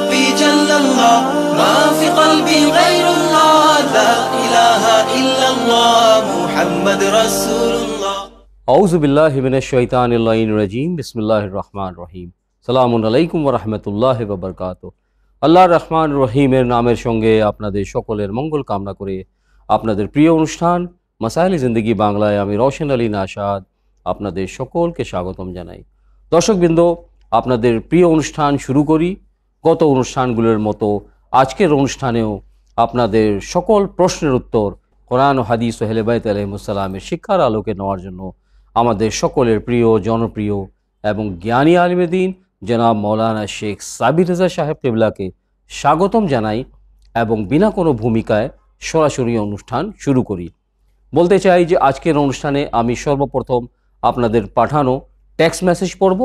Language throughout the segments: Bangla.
ربي جل الله ما في قلبي غير الله لا إله إلا الله محمد رسول الله আউযু বিল্লাহি মিনাশ শাইতানির রাজিম বিসমিল্লাহির রহমানির রহিম সালামুন আলাইকুম ওয়া রাহমাতুল্লাহি ওয়া বারাকাতুহু। আল্লাহর রহমান রহিমের নামের সঙ্গে আপনাদের সকলের মঙ্গল কামনা করে আপনাদের প্রিয় অনুষ্ঠান মাসাইল জিন্দেগি বাংলায় আমি রওশন আলী নাশাদ আপনাদের সকলকে স্বাগতম জানাই। দর্শকবৃন্দ, আপনাদের প্রিয় অনুষ্ঠান শুরু করি। গত অনুষ্ঠানগুলোর মতো আজকের অনুষ্ঠানেও আপনাদের সকল প্রশ্নের উত্তর কোরআন ও হাদিস ও আহলে বাইত আলাইহিমুসসালামের শিক্ষার আলোকে নেওয়ার জন্য আমাদের সকলের প্রিয়, জনপ্রিয় এবং জ্ঞানী আলিমে দ্বীন জনাব মৌলানা শেখ সাবির রেজা সাহেব কিবলাকে স্বাগতম জানাই এবং বিনা কোনো ভূমিকায় সরাসরি অনুষ্ঠান শুরু করি। বলতে চাই যে আজকের অনুষ্ঠানে আমি সর্বপ্রথম আপনাদের পাঠানো টেক্সট মেসেজ পড়ব,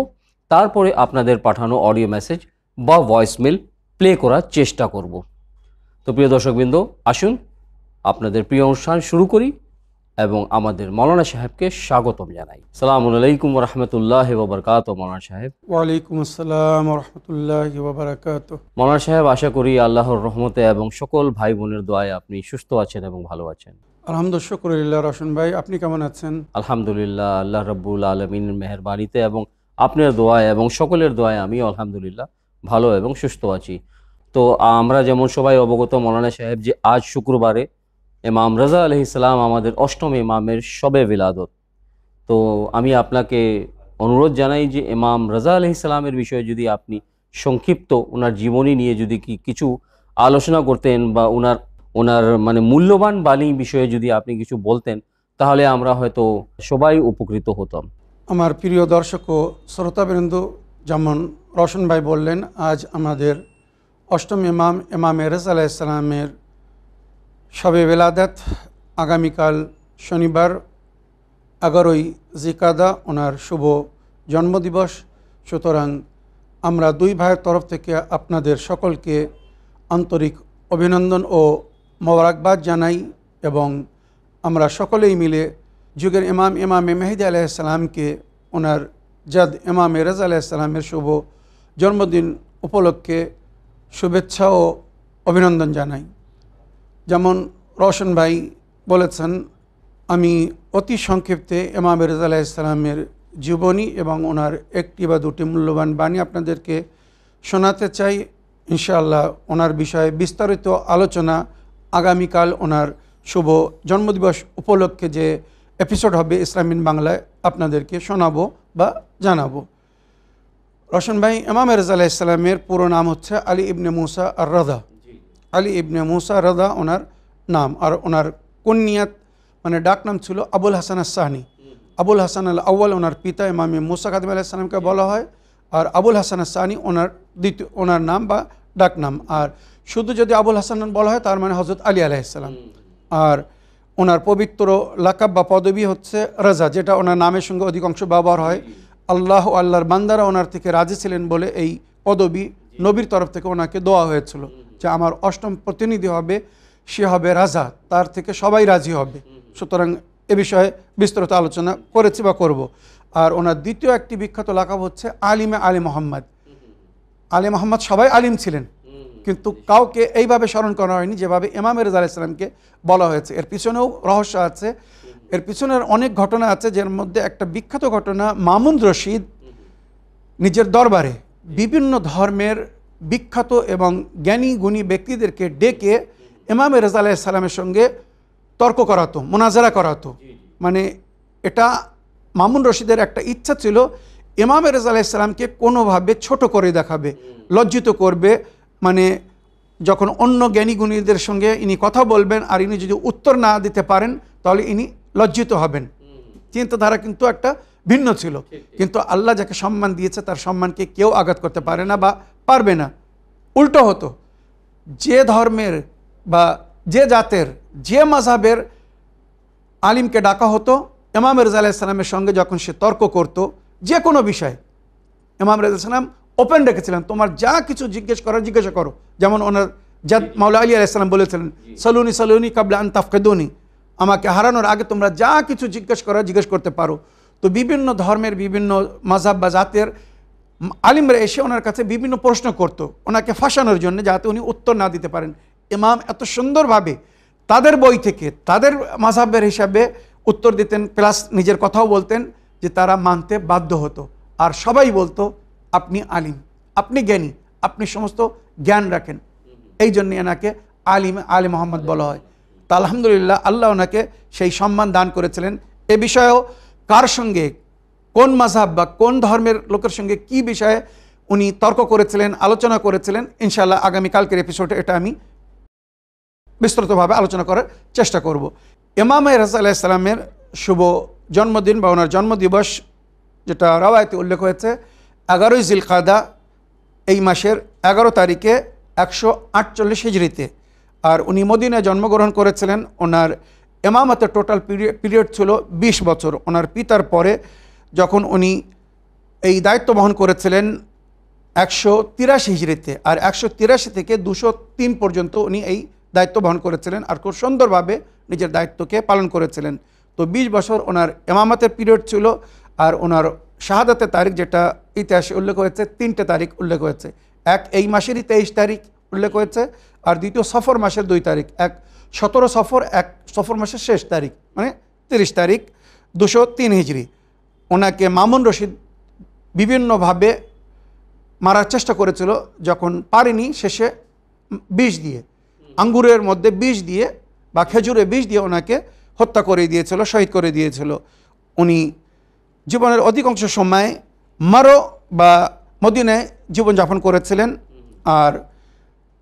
তারপরে আপনাদের পাঠানো অডিও মেসেজ বা ভয়েসমেল প্লে করার চেষ্টা করব। তো প্রিয় দর্শকবৃন্দ, আসুন আপনাদের প্রিয় অনুষ্ঠান শুরু করি এবং আমাদের মৌলানা সাহেবকে স্বাগতম জানাই। আসসালামু আলাইকুম ওয়া রাহমাতুল্লাহি ওয়া বারাকাতুহু। মৌলানা সাহেব। ওয়ালাইকুম আসসালাম ওয়া রাহমাতুল্লাহি ওয়া বারাকাতুহু। মৌলানা সাহেব, আশা করি আল্লাহর রহমতে এবং সকল ভাই বোনের দোয়ায় আপনি সুস্থ আছেন এবং ভালো আছেন। আলহামদুলিল্লাহ, শুকরিল্লাহ। রওশন ভাই, আপনি কেমন আছেন? আলহামদুলিল্লাহ, আল্লাহ রাব্বুল আলামিনের মেহেরবানিতে এবং আপনার দোয়ায় এবং সকলের দোয়ায় আমি আলহামদুলিল্লাহ ভালো এবং সুস্থ আছি। তো আমরা যেমন সবাই অবগত মৌলানা সাহেব যে আজ শুক্রবারে ইমাম রাজা আলাইহিস সালাম আমাদের অষ্টম ইমামের শবে বিলাদত। তো আমি আপনাকে অনুরোধ জানাই যে ইমাম রাজা আলাইহিস সালামের বিষয়ে যদি আপনি সংক্ষিপ্ত ওনার জীবনী নিয়ে যদি কিছু আলোচনা করতেন বা ওনার মানে মূল্যবান বাণী বিষয়ে যদি আপনি কিছু বলতেন, তাহলে আমরা হয়তো সবাই উপকৃত হতাম। আমার প্রিয় দর্শক ও শ্রোতাবৃন্দ, যেমন রওশন ভাই বললেন, আজ আমাদের অষ্টম ইমাম রেজা আলাইহিস সালামের শবে বেলাদাত। আগামীকাল শনিবার 11ই জিকাদা ওনার শুভ জন্মদিবস। সুতরাং আমরা দুই ভাইয়ের তরফ থেকে আপনাদের সকলকে আন্তরিক অভিনন্দন ও মোবারকবাদ জানাই এবং আমরা সকলেই মিলে যুগের ইমামে মেহেদী আলাইহিস সালামকে ওনার জাদ ইমামে রেজা আলাইহিস সালামের শুভ জন্মদিন উপলক্ষে শুভেচ্ছা ও অভিনন্দন জানাই। যেমন রওশন ভাই বলেছেন, আমি অতি সংক্ষিপ্তে ইমাম রেজা আলাইহিস সালামের জীবনী এবং ওনার একটি বা দুটি মূল্যবান বাণী আপনাদেরকে শোনাতে চাই। ইনশাআল্লাহ ওনার বিষয়ে বিস্তারিত আলোচনা আগামীকাল ওনার শুভ জন্মদিবস উপলক্ষে যে এপিসোড হবে ইসলামিন বাংলায় আপনাদেরকে শোনাবো বা জানাবো। রওশন ভাই, ইমাম রেজা আলাইহিস সালামের পুরো নাম হচ্ছে আলী ইবনে মুসা আর রাদা। আলী ইবনে মুসা রাদা ওনার নাম, আর ওনার কুনিয়াত মানে ডাক নাম ছিল আবুল হাসান আস-সানি। আবুল হাসান আল আউয়াল ওনার পিতা ইমামে মুসা কাযিম আলাইহিস সালামকে বলা হয়, আর আবুল হাসান আস-সানি ওনার নাম বা ডাক নাম। আর শুধু যদি আবুল হাসান বলা হয় তার মানে হযরত আলী আলাইহিস সালাম। আর ওনার পবিত্র লাকাব বা পদবী হচ্ছে রাজা, যেটা ওনার নামের সঙ্গে অধিকাংশ ব্যবহার হয়। আল্লাহর বান্দারা ওনার থেকে রাজি ছিলেন বলে এই পদবী নবীর তরফ থেকে ওনাকে দেওয়া হয়েছিল যে আমার অষ্টম প্রতিনিধি হবে, সে হবে রাজা, তার থেকে সবাই রাজি হবে। সুতরাং এ বিষয়ে বিস্তৃত আলোচনা করেছি বা করব। আর ওনার দ্বিতীয় একটি বিখ্যাত লাকাব হচ্ছে আলী মোহাম্মদ। আলী মোহাম্মদ সবাই আলিম ছিলেন, কিন্তু কাউকে এইভাবে স্মরণ করা হয়নি যেভাবে ইমাম রেজা আলাইহিস সালামকে বলা হয়েছে। এর পিছনেও রহস্য আছে, এর পিছনের অনেক ঘটনা আছে, যার মধ্যে একটা বিখ্যাত ঘটনা, মামুন রশিদ নিজের দরবারে বিভিন্ন ধর্মের বিখ্যাত এবং জ্ঞানী গুণী ব্যক্তিদেরকে ডেকে ইমাম রেজা আলাইহিস সালামের সঙ্গে তর্ক করাতো, মোনাজারা করাতো। মানে এটা মামুন রশিদের একটা ইচ্ছা ছিল, ইমাম রেজা আলাইহিস সালামকে কোনোভাবে ছোট করে দেখাবে, লজ্জিত করবে। মানে যখন অন্য জ্ঞানী গুণীদের সঙ্গে ইনি কথা বলবেন আর ইনি যদি উত্তর না দিতে পারেন তাহলে ইনি লজ্জিত হবেন। চিন্তাধারা কিন্তু একটা ভিন্ন ছিল, কিন্তু আল্লাহ যাকে সম্মান দিয়েছে তার সম্মানকে কেউ আঘাত করতে পারে না বা পারবে না। উল্টো হতো, যে ধর্মের বা যে জাতের যে মাযহাবের আলিমকে ডাকা হতো, ইমাম রেজা আলাইহিস সালামের সঙ্গে যখন সে তর্ক করত যে কোনো বিষয়, ইমাম রেজা সালাম ওপেন রেখেছিলেন, তোমার যা কিছু জিজ্ঞাসা করো। যেমন ওনার জাদ মাওলা আলী আলাইহিস সালাম বলেছিলেন, সালুনি কাবলা আন তাফকিদুনি, আমাকে হারানোর আগে তোমরা যা কিছু জিজ্ঞেস করতে পারো। তো বিভিন্ন ধর্মের বিভিন্ন মাযহাব বা জাতের আলিমরা এসে ওনার কাছে বিভিন্ন প্রশ্ন করত ওনাকে ফাঁসানোর জন্য, যাতে উনি উত্তর না দিতে পারেন। ইমাম এত সুন্দরভাবে তাদের বই থেকে তাদের মাযহাবের হিসাবে উত্তর দিতেন, প্লাস নিজের কথাও বলতেন, যে তারা মানতে বাধ্য হতো। আর সবাই বলতো আপনি আলিম, আপনি জ্ঞানী, আপনি সমস্ত জ্ঞান রাখেন। এই জন্য এনাকে আলী মোহাম্মদ বলা হয়। তা আলহামদুলিল্লাহ আল্লাহ ওনাকে সেই সম্মান দান করেছিলেন। এ বিষয়েও কার সঙ্গে, কোন মাযহাব বা কোন ধর্মের লোকের সঙ্গে কি বিষয়ে উনি তর্ক করেছিলেন, আলোচনা করেছিলেন, ইনশাআল্লাহ আগামীকালকের এপিসোডে এটা আমি বিস্তৃতভাবে আলোচনা করার চেষ্টা করব। ইমাম রেজা আলাইহিস সালামের শুভ জন্মদিন বা ওনার জন্মদিবস, যেটা রাওয়ায়াতে উল্লেখ হয়েছে 11ই জিলকাদা, এই মাসের 11 তারিখে 148 হিজরিতে। আর উনি মদিনায় জন্মগ্রহণ করেছিলেন। ওনার ইমামতের টোটাল পিরিয়ড ছিল 20 বছর। ওনার পিতার পরে যখন উনি এই দায়িত্ব বহন করেছিলেন 183 হিজরিতে, আর 183 থেকে 203 পর্যন্ত উনি এই দায়িত্ব বহন করেছিলেন, আর খুব সুন্দরভাবে নিজের দায়িত্বকে পালন করেছিলেন। তো 20 বছর ওনার ইমামতের পিরিয়ড ছিল। আর ওনার শাহাদাতের তারিখ, যেটা ইতিহাসে উল্লেখ হয়েছে, 3টে তারিখ উল্লেখ হয়েছে। এক এই মাসেরই 23 তারিখ উল্লেখ হয়েছে, আর দ্বিতীয় সফর মাসের 2 তারিখ, এক 17 সফর, এক সফর মাসের শেষ তারিখ, মানে 30 তারিখ 203 হিজরি। ওনাকে মামুন রশিদ বিভিন্নভাবে মারার চেষ্টা করেছিল, যখন পারেনি শেষে বিষ দিয়ে, আঙ্গুরের মধ্যে বিষ দিয়ে বা খেজুরে বিষ দিয়ে ওনাকে হত্যা করে দিয়েছিল, শহীদ করে দিয়েছিল। উনি জীবনের অধিকাংশ সময় মারো বা মদিনায় জীবনযাপন করেছিলেন। আর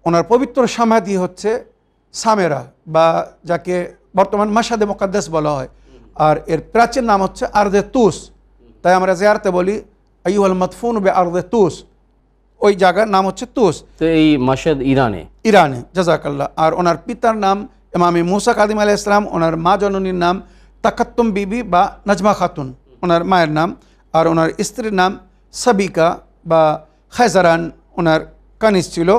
ওনার পবিত্র সমাধি হচ্ছে সামেরা, বা যাকে বর্তমান মাশহাদে মুকাদ্দাস বলা হয়। আর এর প্রাচীন নাম হচ্ছে আরদে তুস। তাই আমরা জিয়ারতে বলি আইয়ুহাল মাদফুন বে আরদে তুস, ওই জায়গার নাম হচ্ছে তুস। তো এই মাশহাদ ইরানে। জাযাকাল্লাহ। আর ওনার পিতার নাম ইমামে মুসা কাদিম আলাইহিস সালাম। ওনার মা জননীর নাম তাকাত্তুম বিবি বা নাজমা খাতুন, ওনার মায়ের নাম। আর ওনার স্ত্রীর নাম সাবিকা বা খায়জারান, ওনার কানিজ ছিল।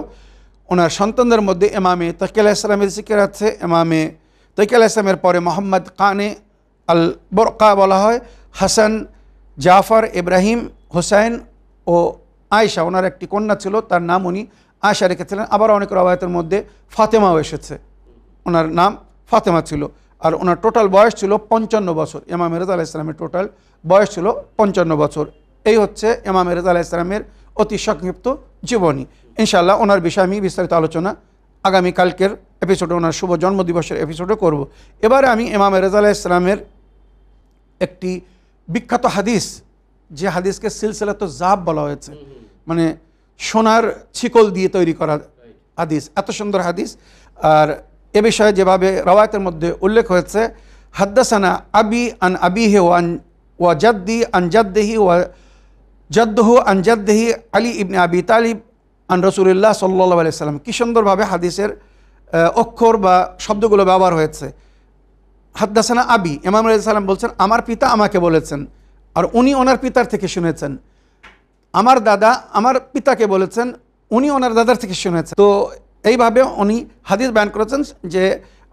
ওনার সন্তানদের মধ্যে ইমামে তাকি আলাইহিস সালামের জিকির আছে। ইমামে তাকি আলাইহিস সালামের পরে মোহাম্মদ কানে আল বরকা বলা হয়, হাসান, জাফর, ইব্রাহিম, হুসাইন ও আয়েশা। ওনার একটি কন্যা ছিল, তার নাম উনি আয়েশা রেখেছিলেন। আবার অনেক রওয়ায়াতের মধ্যে ফাতেমাও এসেছে, ওনার নাম ফাতেমা ছিল। আর ওনার টোটাল বয়স ছিল 55 বছর। ইমাম রেজা আলাইহিস সালামের টোটাল বয়স ছিল 55 বছর। এই হচ্ছে ইমাম রেজা আলাইহিস সালামের অতি সংক্ষিপ্ত জীবনী। ইনশাআল্লাহ ওনার বিষয়ে আমি বিস্তারিত আলোচনা আগামীকালকের এপিসোডে, ওনার শুভ জন্মদিবসের এপিসোডে করব। এবারে আমি ইমাম রেজা আলাইহিস সালামের একটি বিখ্যাত হাদিস, যে হাদিসকে সিলসিলাতুজ যাহাব বলা হয়েছে, মানে সোনার শিকল দিয়ে তৈরি করা হাদিস, এত সুন্দর হাদিস। আর এ বিষয়ে যেভাবে রাওয়ায়াতের মধ্যে উল্লেখ হয়েছে, হাদ্দাসানা আবি আন আবিহি ওয়া জাদ্দি আন জাদ্দিহি ওয়া জাদ্দুহু আন জাদ্দিহি আলী ইবনে আবি তালিব আন রাসূলুল্লাহ সাল্লাল্লাহু আলাইহি সাল্লাম। কি সুন্দরভাবে হাদিসের অক্ষর বা শব্দগুলো ব্যবহার হয়েছে। হাদ্দাসানা আবি, ইমাম রেজা সালাম বলছেন আমার পিতা আমাকে বলেছেন, আর উনি ওনার পিতার থেকে শুনেছেন। আমার দাদা আমার পিতাকে বলেছেন, উনি ওনার দাদার থেকে শুনেছেন। তো এইভাবে উনি হাদিস বয়ান করেছেন যে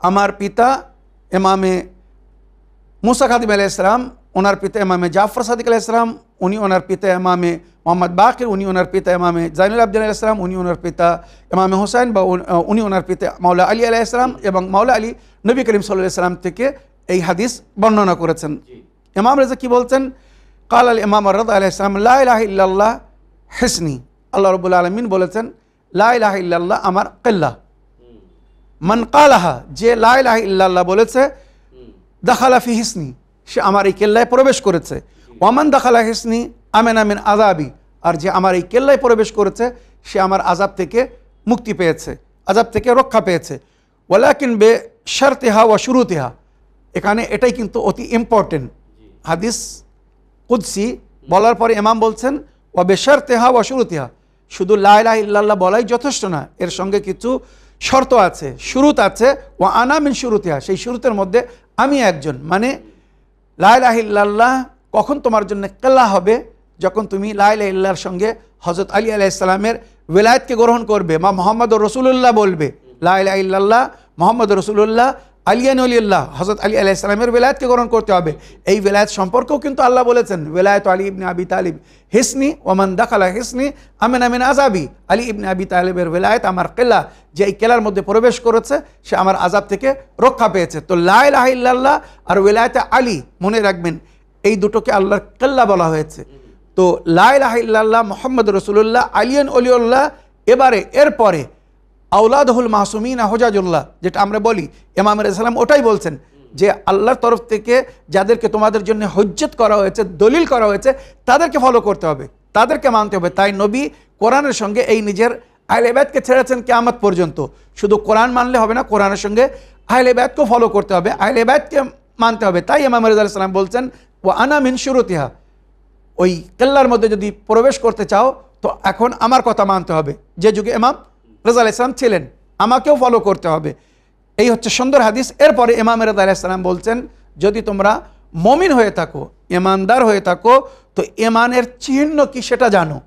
আমার পিতা ইমামে মুসা কাদিম আলাইহিস সালাম, ওনার পিতা ইমামে জাফর সাদিক আলাইহিস সালাম, উনি ওনার পিতা ইমামে মোহাম্মদ বাকির, উনি ওনার পিতা ইমামে জাইনুল আবদিন আলাইহিস সালাম, উনি ওনার পিতা ইমামে হুসাইন বা উনি ওনার পিতা মাওলা আলী আলাইহিস সালাম, এবং মাওলা আলী নবী করিম সাল্লাল্লাহু আলাইহি সাল্লাম থেকে এই হাদিস বর্ণনা করেছেন। ইমাম রেজা কি বলছেন, কাল আল ইমাম রিদা আলাইহিস সালাম লা ইলাহা ইল্লাল্লাহ হিসনি, আল্লাহ রাব্বুল আলামিন বলেছেন লা ইলাহা ইল্লাল্লাহ আমার কিল্লা। মান কালাহা, যে লা ইলাহা ইল্লাল্লাহ বলেছে, দাখালা ফি হিসনি, সে আমার এই কেল্লায় প্রবেশ করেছে। ওয়ামান দাখালা হিসনি আমেনা মিন আযাবি, আর যে আমার এই কেল্লায় প্রবেশ করেছে সে আমার আযাব থেকে মুক্তি পেয়েছে, আযাব থেকে রক্ষা পেয়েছে। ওয়ালাকিন বে শারতিহা ওয়া শুরুতিহা, এখানে এটাই কিন্তু অতি ইম্পর্টেন্ট। হাদিস কুদসি বলার পরে ইমাম বলছেন ওয়া বে শারতিহা ওয়া শুরুতিহা, শুধু লা ইলাহা ইল্লাল্লাহ বলাই যথেষ্ট না, এর সঙ্গে কিছু শর্ত আছে, শুরুত আছে। ওয়া আনা মিন শুরুতিহা, সেই শুরুতের মধ্যে আমি একজন। মানে লা ইলাহা ইল্লাল্লাহ কখন তোমার জন্য কেল্লা হবে, যখন তুমি লা ইলাহা ইল্লাল্লাহর সঙ্গে হযরত আলী আলাইহিস সালামের ওলায়াতকে গ্রহণ করবে, মা মুহাম্মদুর রাসূলুল্লাহ বলবে, লা ইলাহা ইল্লাল্লাহ মুহাম্মদুর রাসূলুল্লাহ আলিয়ান ওলিউল্লাহ হযরত আলী আলাইহিস সালামের বেলায়েতকে গ্রহণ করতে হবে। এই বেলায়েত সম্পর্কেও কিন্তু আল্লাহ বলেছেন, ওয়ালায়াতু আলী ইবনে আবি তালিব হিসনি ওমান দাখালা হিসনি আমিনা মিন আযাবি। আলী ইবনে আবি তালিবের বেলায়েত আমার কেল্লা, যে এই কেল্লার মধ্যে প্রবেশ করেছে সে আমার আযাব থেকে রক্ষা পেয়েছে। তো লা ইলাহা ইল্লাল্লাহ আর ওয়ালায়াতে আলী, মনে রাখবেন এই দুটোকে আল্লাহর কেল্লা বলা হয়েছে। তো লা ইলাহা ইল্লাল্লাহ মুহাম্মদ রাসূলুল্লাহ আলিয়ান ওলিউল্লাহ। এবারে এরপরে আওলাদহুল মাসুমিন হুজাজুল্লাহ, যেটা আমরা বলি, ইমাম আলাইহিস সালাম ওটাই বলছেন যে আল্লাহর তরফ থেকে যাদেরকে তোমাদের জন্য হুজ্জত করা হয়েছে, দলিল করা হয়েছে, তাদেরকে ফলো করতে হবে, তাদেরকে মানতে হবে। তাই নবী কোরআনের সঙ্গে এই নিজের আহলে বাইতকে ছেড়েছেন কিয়ামত পর্যন্ত। শুধু কোরআন মানলে হবে না, কোরআনের সঙ্গে আহলে বাইতকেও ফলো করতে হবে, আহলে বাইতকে মানতে হবে। তাই ইমাম আলাইহিস সালাম বলছেন ওয়া আনা মিন শুরুতিহা, ওই কেল্লার মধ্যে যদি প্রবেশ করতে চাও তো এখন আমার কথা মানতে হবে। যে যুগে ইমাম রেজা আলাইহিস সালাম ছিলেন, আমাকেও ফলো করতে হবে। এই হচ্ছে সুন্দর হাদিস। এরপরে ইমাম রেজা আলাইহিস সালাম বলছেন, যদি তোমরা মুমিন হয়ে থাকো, ইমানদার হয়ে থাকো, তো ইমানের চিহ্ন কি সেটা জানো।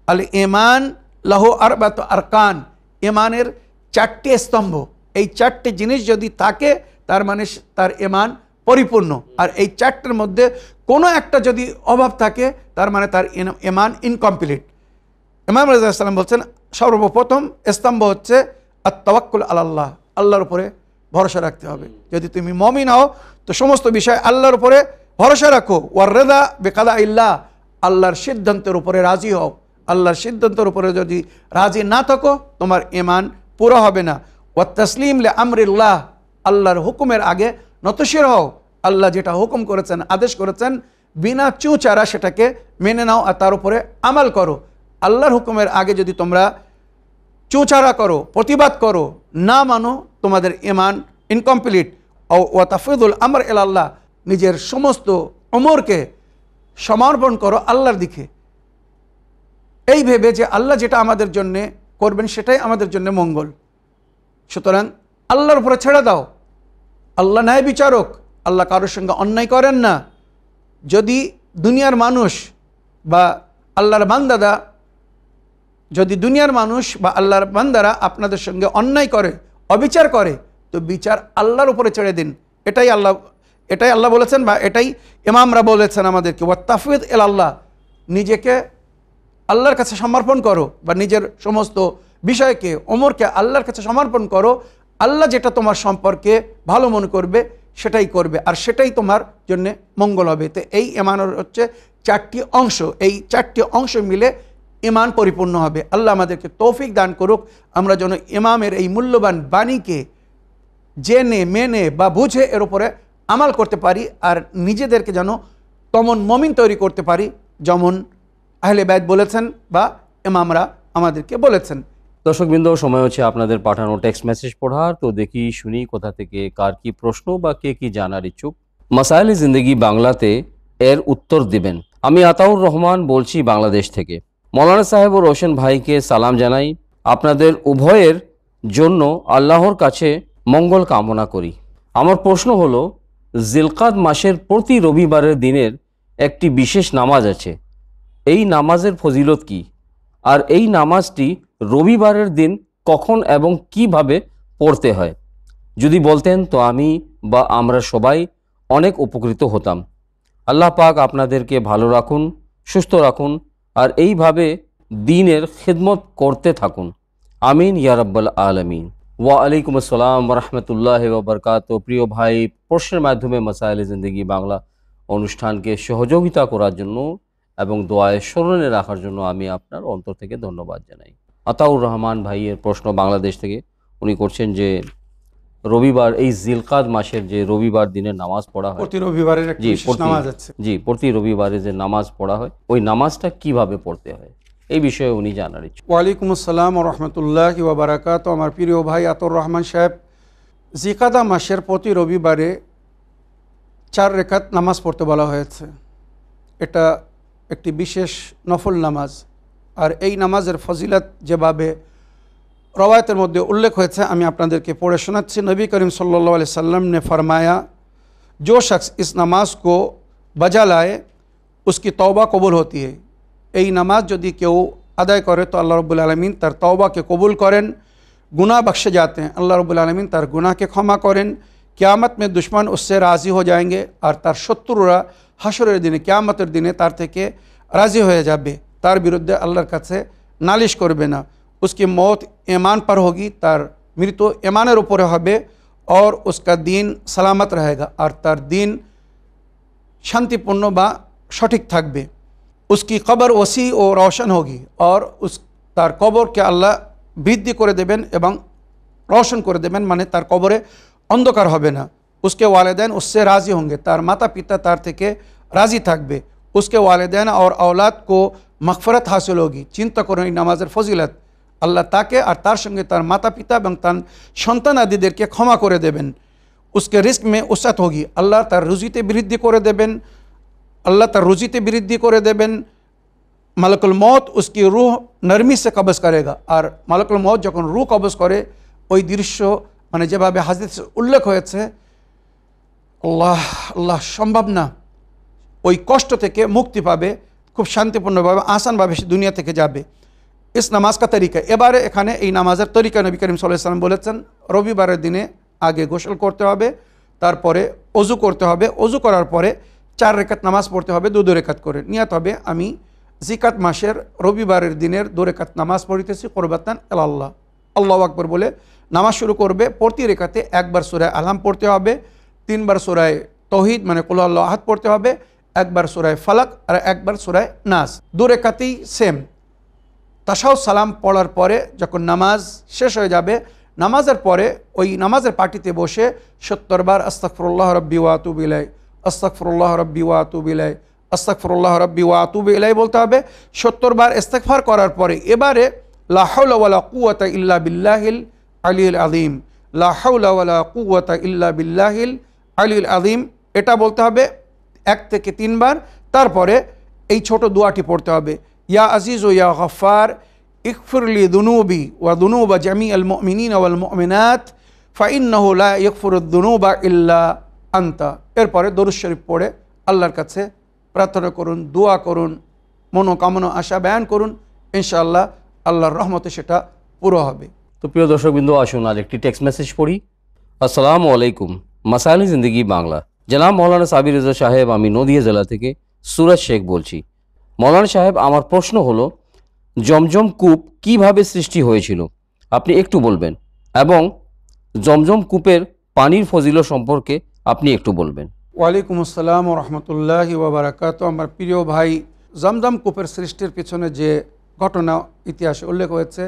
আল ইমান লাহু আরবাতু আরকান, ইমানের 4টি স্তম্ভ। এই 4টি জিনিস যদি থাকে তার মানে তার ইমান পরিপূর্ণ। আর এই 4টির মধ্যে কোনো একটা যদি অভাব থাকে তার মানে তার ইমান ইনকমপ্লিট। ইমাম রাজা সাল্লাম বলছেন, সর্বপ্রথম স্তম্ভ হচ্ছে আত-তাওয়াক্কুল আলাল্লাহ, আল্লাহর উপরে ভরসা রাখতে হবে। যদি তুমি মুমিন হও তো সমস্ত বিষয় আল্লাহর উপরে ভরসা রাখো। ওয়ার রিদা বিকাদাইল্লাহ, আল্লাহর সিদ্ধান্তের উপরে রাজি হও। আল্লাহর সিদ্ধান্তের উপরে যদি রাজি না থাকো তোমার ইমান পুরো হবে না। ওয়াত তাসলিম লি আমরিল্লাহ, আল্লাহর হুকুমের আগে নতশির হও। আল্লাহ যেটা হুকুম করেছেন, আদেশ করেছেন, বিনা চুচারা সেটাকে মেনে নাও আর তার উপরে আমাল করো। আল্লাহর হুকুমের আগে যদি তোমরা চুচারা করো, প্রতিবাদ করো, না মানো, তোমাদের ইমান ইনকমপ্লিট। ওয়া তাফউদুল আমর ইলাল্লাহ, নিজের সমস্ত আমরকে সমর্পণ করো আল্লাহর দিকে, এই ভেবে যে আল্লাহ যেটা আমাদের জন্যে করবেন সেটাই আমাদের জন্য মঙ্গল। সুতরাং আল্লাহর উপরে ছেড়ে দাও। আল্লাহ ন্যায় বিচারক, আল্লাহ কারোর সঙ্গে অন্যায় করেন না। যদি দুনিয়ার মানুষ বা আল্লাহর বান্দারা, যদি দুনিয়ার মানুষ বা আল্লাহর বান্দারা আপনাদের সঙ্গে অন্যায় করে, অবিচার করে, তো বিচার আল্লাহর উপরে ছেড়ে দিন। এটাই আল্লাহ বলেছেন, বা এটাই ইমামরা বলেছেন আমাদেরকে, ওয়া তাফউদ ইলাল্লাহ, নিজেকে আল্লাহর কাছে সমর্পণ করো, বা নিজের সমস্ত বিষয়কে, ওমরকে আল্লাহর কাছে সমর্পণ করো। আল্লাহ যেটা তোমার সম্পর্কে ভালো মনে করবে সেটাই করবে, আর সেটাই তোমার জন্যে মঙ্গল হবে। তো এই ইমানের হচ্ছে 4টি অংশ, এই 4টি অংশ মিলে ইমান পরিপূর্ণ হবে। আল্লাহ আমাদেরকে তৌফিক দান করুক, আমরা যেন ইমামের এই মূল্যবান বাণীকে জেনে মেনে বা বুঝে এর উপরে আমাল করতে পারি, আর নিজেদেরকে যেন তমন মুমিন তৈরি করতে পারি যেমন আহলে বাইত বলেছেন বা ইমামরা আমাদেরকে বলেছেন। দর্শকবৃন্দ, সময় হচ্ছে আপনাদের পাঠানো টেক্সট মেসেজ পড়ার। তো দেখি শুনি কোথা থেকে কার কি প্রশ্ন বা কে কি জানার ইচ্ছুক। মাসাইল জিন্দেগি বাংলাতে এর উত্তর দিবেন। আমি আতাউর রহমান বলছি বাংলাদেশ থেকে। মৌলানা সাহেব ও রোশন ভাইকে সালাম জানাই। আপনাদের উভয়ের জন্য আল্লাহর কাছে মঙ্গল কামনা করি। আমার প্রশ্ন হলো, জিলকাদ মাসের প্রতি রবিবারের দিনের একটি বিশেষ নামাজ আছে, এই নামাজের ফজিলত কি, আর এই নামাজটি রবিবারের দিন কখন এবং কিভাবে পড়তে হয়? যদি বলতেন তো আমি বা আমরা সবাই অনেক উপকৃত হতাম। আল্লাহ পাক আপনাদেরকে ভালো রাখুন, সুস্থ রাখুন, আর এইভাবে দ্বীনের খিদমত করতে থাকুন। আমিন ইয়া রাব্বাল আলামিন। ওয়া আলাইকুম আসসালাম ওয়া রাহমাতুল্লাহি ওয়া বারাকাতুহু। প্রিয় ভাই, প্রশ্নের মাধ্যমে মাসাইল জিন্দেগি বাংলা অনুষ্ঠানকে সহযোগিতা করার জন্য এবং দোয়ায় স্মরণে রাখার জন্য আমি আপনার অন্তর থেকে ধন্যবাদ জানাই। আতাউর রহমান ভাইয়ের প্রশ্ন বাংলাদেশ থেকে, উনি করছেন যে রবিবার, এই জিলকাদ মাসের যে রবিবার দিনের নামাজ পড়া হয়, প্রতি রবিবারের একটা বিশেষ নামাজ আছে। জি, প্রতি রবিবারে যে নামাজ পড়া হয় ওই নামাজটা কিভাবে পড়তে হয় এই বিষয়ে উনি জানার ইচ্ছুক। ওয়ালাইকুম আসসালাম ওয়া রাহমাতুল্লাহি ওয়া বারাকাতুহু। আমার প্রিয় ভাই আতাউর রহমান সাহেব, জিলকাদা মাসের প্রতি রবিবারে 4 রাকাত নামাজ পড়তে বলা হয়েছে। এটা একটি বিশেষ নফল নামাজ, আর এই নামাজের ফজিলত যেভাবে रवायतर मध्य उल्लेख होता है, अपन के पढ़े सुनाচ্ছি। नबी करीम सल्लल्लाहु अलैहि वसल्लम ने फरमाया, जो शख्स इस नमाज को बजा लाए उसकी तौबा कबूल होती है। এই নামাজ যদি কেউ আদায় করে তো আল্লাহ রব্বুল আলমিন তার তওবাকে কবুল করেন, গুনাহ বখশে যাতে हैं। আল্লাহ রব্বুল আলমিন তার গুনাহকে ক্ষমা করেন। কিয়ামত में दुश्मन उससे राज़ी हो जाएंगे আর তার শত্রুরা হাসরের দিনে কিয়ামতের দিনে তার থেকে রাজি হয়ে যাবে, তার বিরুদ্ধে আল্লাহর কাছে নালিশ করবে না। उसकी मौत ईमान पर होगी, তার মৃত্যু ঈমানের উপরে হবে। और उसका दीन सलामत रहेगा আর তার দিন শান্তিপূর্ণ বা সঠিক থাকবে। उसकी कब्र वसी ও रोशन होगी और उस তার কবরকে আল্লাহ বৃদ্ধি করে দেবেন এবং रोशन করে দেবেন, মানে তার কবরে অন্ধকার হবে না। उसके वालिदैन उससे राज़ी होंगे, তার মাতা পিতা তার থেকে রাজি থাকবে। उसके वालिदैन और औलाद को मगफरत हासिल होगी। চিন্তা করুন এই নামাজের ফজিলত, আল্লাহ তাকে আর তার সঙ্গে তার মাতা পিতা এবং তার সন্তান আদিদেরকে ক্ষমা করে দেবেন। उसके रिस्क में उस्सत होगी, আল্লাহ তার রুজিতে বৃদ্ধি করে দেবেন, আল্লাহ তার রুজিতে বৃদ্ধি করে দেবেন। মালাকুল মौत उसकी रूह नरमी से कब्ज़ करेगा, আর মালাকুল মौत যখন রূহ কবজ করে ওই দৃশ্য মানে যেভাবে হাদিসে উল্লেখ হয়েছে, আল্লাহ আল্লাহ সম্ভব না, ওই কষ্ট থেকে মুক্তি পাবে, খুব শান্তিপূর্ণভাবে আসানভাবে সে দুনিয়া থেকে যাবে। ইস নামাজ কা তরিকা, এবারে এখানে এই নামাজের তরিকা নবী করিম সাল্লাল্লাহু আলাইহি ওয়াসাল্লাম বলেছেন রবিবারের দিনে আগে গোসল করতে হবে, তারপরে অজু করতে হবে, অজু করার পরে 4 রেকাত নামাজ পড়তে হবে, 2 রেকাত করে। নিয়ত হবে আমি জিকাত মাসের রবিবারের দিনের 2 রেকাত নামাজ পড়িতেছি কুরবাতান ইলাল্লাহ। আল্লাহু আকবার বলে নামাজ শুরু করবে। প্রতি রেকাতে একবার সূরা আলহাম পড়তে হবে, 3 বার সূরা তাওহীদ মানে কুল আল্লাহু আহাদ পড়তে হবে, একবার সূরা ফালাক আর একবার সূরা নাস। 2 রেকাতেই সেম। তাশাহুদ সালাম পড়ার পরে যখন নামাজ শেষ হয়ে যাবে, নামাজের পরে ওই নামাজের পার্টিতে বসে 70 বার আস্তাগফিরুল্লাহ রাব্বি ওয়া আতুবু ইলাই, আস্তাগফিরুল্লাহ রাব্বি ওয়া আতুবু ইলাই, আস্তাগফিরুল্লাহ রাব্বি ওয়া আতুবু ইলাই বলতে হবে। 70 বার ইস্তিগফার করার পরে এবারে লা হাওলা ওয়ালা কুওয়াতা ইল্লা বিল্লাহিল আলিয়্যিল আযীম, লা হাওলা ওয়ালা কুওয়াতা ইল্লা বিল্লাহিল আলিয়্যিল আযীম, এটা বলতে হবে 1 থেকে 3 বার। তারপরে এই ছোট দোয়াটি পড়তে হবে, ইয়া আজিজ ও ইয়া গফফার ইগফিরলি যুনুবি ওয়া যুনুবা জামিআল মুমিনিনা ওয়াল মুমিনাত ফাইন্নাহু লা ইয়াগফিরুদ যুনুবা ইল্লা আনতা। এরপরে দরুদ শরীফ পড়ে আল্লাহর কাছে প্রার্থনা করুন, দোয়া করুন, মনোকামনা আশা বয়ান করুন, ইনশাআল্লাহ আল্লাহর রহমতে সেটা পুরো হবে। তো প্রিয় দর্শকবৃন্দ, আসুন আর একটি টেক্সট মেসেজ পড়ি। আসসালামু আলাইকুম, মাসাইল জিন্দগি বাংলা। জনাব মৌলানা সাবির রেজা সাহেব, আমি নদিয়া জেলা থেকে সুরজ শেখ বলছি। মৌলানা সাহেব, আমার প্রশ্ন হলো জমজম কূপ কিভাবে সৃষ্টি হয়েছিল আপনি একটু বলবেন, এবং জমজম কূপের পানির ফজিলত সম্পর্কে আপনি একটু বলবেন। ওয়ালাইকুম আসসালাম ওয়া রাহমাতুল্লাহি ওয়া বারাকাতুহু। আমার প্রিয় ভাই, জমজম কূপের সৃষ্টির পিছনে যে ঘটনা ইতিহাসে উল্লেখ হয়েছে,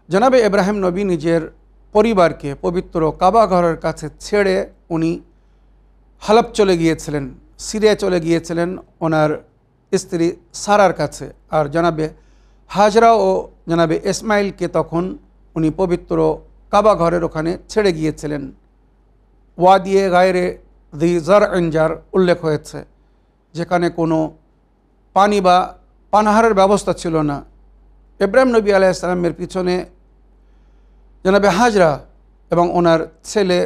জনাবে ইব্রাহিম নবী নিজের পরিবারকে পবিত্র কাবা ঘরের কাছে ছেড়ে উনি হালাব চলে গিয়েছিলেন, সিরিয়া চলে গিয়েছিলেন ওনার স্ত্রী সারার কাছে। আর জনাবে হাজরা ও জনাবে ইসমাইলকে তখন উনি পবিত্র কাবা ঘরের ওখানে ছেড়ে গিয়েছিলেন। ওয়াদিয়ে গায়রে দি জারআনজার উল্লেখ হয়েছে, যেখানে কোনো পানি বা পানাহারের ব্যবস্থা ছিল না। ইব্রাহিম নবী আলাইহিস সালামের পিছনে জনাবে হাজরা এবং ওনার ছেলে,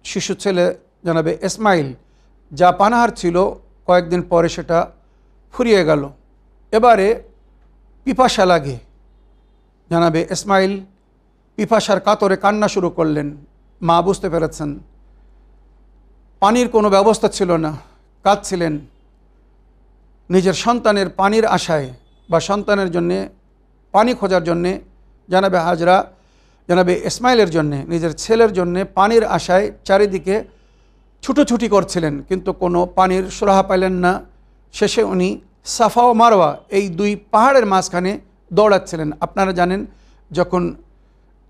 শিশু ছেলে জনাবে ইসমাইল, যা পানাহার ছিল কয়েকদিন পরে সেটা ফুরিয়ে গেল। এবারে পিপাসা লাগে, জনাবে ইসমাইল পিপাসার কাতরে কান্না শুরু করলেন। মা বুঝতে পেরেছেন পানির কোনো ব্যবস্থা ছিল না, কাঁদছিলেন নিজের সন্তানের পানির আশায় বা সন্তানের জন্যে পানি খোঁজার জন্যে। জনাবে হাজরা জনাবে ইসমাইলের জন্যে, নিজের ছেলের জন্যে পানির আশায় চারিদিকে ছুটোছুটি করছিলেন, কিন্তু কোনো পানির সুরাহা পাইলেন না। শেষে উনি সাফা ও মারওয়া এই 2 পাহাড়ের মাঝখানে দৌড়াচ্ছিলেন। আপনারা জানেন যখন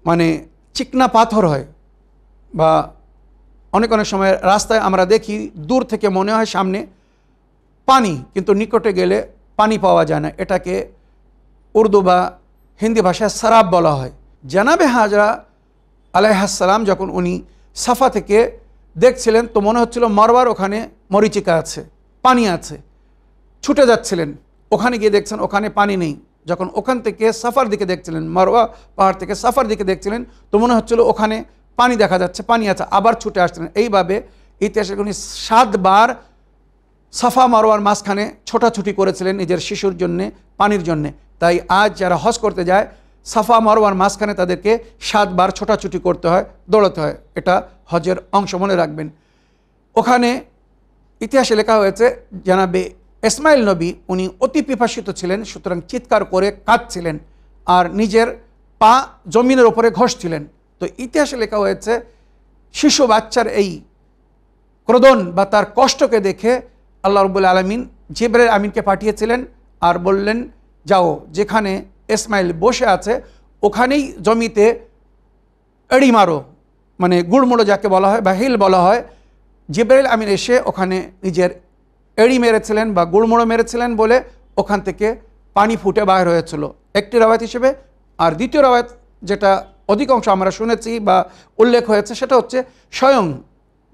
মানে চিকনা পাথর হয় বা অনেক সময় রাস্তায় আমরা দেখি দূর থেকে মনে হয় সামনে পানি, কিন্তু নিকটে গেলে পানি পাওয়া যায় না, এটাকে উর্দু বা হিন্দি ভাষায় সারাব বলা হয়। জানাবে হাজরা আলাইহিস সালাম যখন উনি সাফা থেকে দেখছিলেন তো মনে হচ্ছিল মারওয়ার ওখানে মরিচিকা আছে, পানি আছে, ছুটে যাচ্ছিলেন। ওখানে গিয়ে দেখছেন ওখানে পানি নেই। যখন ওখান থেকে সাফার দিকে দেখছিলেন, মারওয়া পাহাড় থেকে সাফার দিকে দেখছিলেন তো মনে হচ্ছিল ওখানে পানি দেখা যাচ্ছে, পানি আছে, আবার ছুটে আসছিলেন। এইভাবে ইতিহাসে উনি 7 বার সাফা মারওয়ার মাঝখানে ছোটাছুটি করেছিলেন নিজের শিশুর জন্যে, পানির জন্যে। তাই আজ যারা হজ করতে যায় সাফা মারওয়ার মাঝখানে তাদেরকে 7 বার ছোটাছুটি করতে হয়, দৌড়াতে হয়। এটা হজের অংশ, মনে রাখবেন। ওখানে ইতিহাসে লেখা হয়েছে জানাবে ইসমাইল নবী উনি অতি পিপাসিত ছিলেন, সুতরাং চিৎকার করে কাঁদছিলেন আর নিজের পা জমিনের ওপরে ঘষছিলেন। তো ইতিহাসে লেখা হয়েছে শিশু বাচ্চার এই ক্রোধন বা তার কষ্টকে দেখে আল্লাহ রাব্বুল আলামিন জিবরাইল আমিনকে পাঠিয়েছিলেন আর বললেন, যাও যেখানে ইসমাইল বসে আছে ওখানেই জমিতে এড়ি মারো, মানে গুড়মুড়ো যাকে বলা হয় বা হিল বলা হয়। জিবরাইল আমিন এসে ওখানে নিজের এড়ি মেরেছিলেন বা গুড়মুড়ো মেরেছিলেন বলে ওখান থেকে পানি ফুটে বাইর হয়েছিল, একটি রাওয়ায়াত হিসেবে। আর দ্বিতীয় রাওয়ায়াত যেটা অধিকাংশ আমরা শুনেছি বা উল্লেখ হয়েছে সেটা হচ্ছে স্বয়ং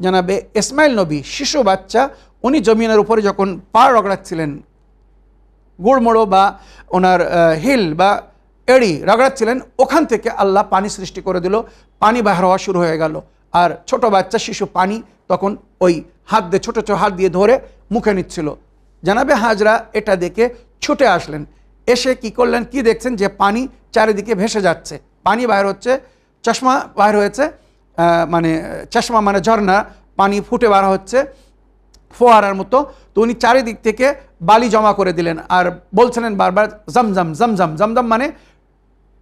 জানাবে ইসমাইল নবী শিশু বাচ্চা উনি জমিনের উপরে যখন পা রগড়াচ্ছিলেন, গুড়মোড়ো বা ওনার হিল বা এড়ি রগড়াচ্ছিলেন, ওখান থেকে আল্লাহ পানি সৃষ্টি করে দিল, পানি বাহির হওয়া শুরু হয়ে গেল। আর ছোট বাচ্চা শিশু পানি তখন ওই হাত দিয়ে ছোটো ছোটো হাত দিয়ে ধরে মুখে নিচ্ছিল। জানাবে হাজরা এটা দেখে ছুটে আসলেন, এসে কি করলেন, কি দেখছেন যে পানি চারিদিকে ভেসে যাচ্ছে, পানি বাইর হচ্ছে, চশমা বাইর হয়েছে, মানে চশমা মানে ঝর্ণা, পানি ফুটে বার হচ্ছে ফোয়ারার মতো। তো উনি চারিদিক থেকে বালি জমা করে দিলেন আর বলছিলেন বারবার জমজম জমজম জমজম, মানে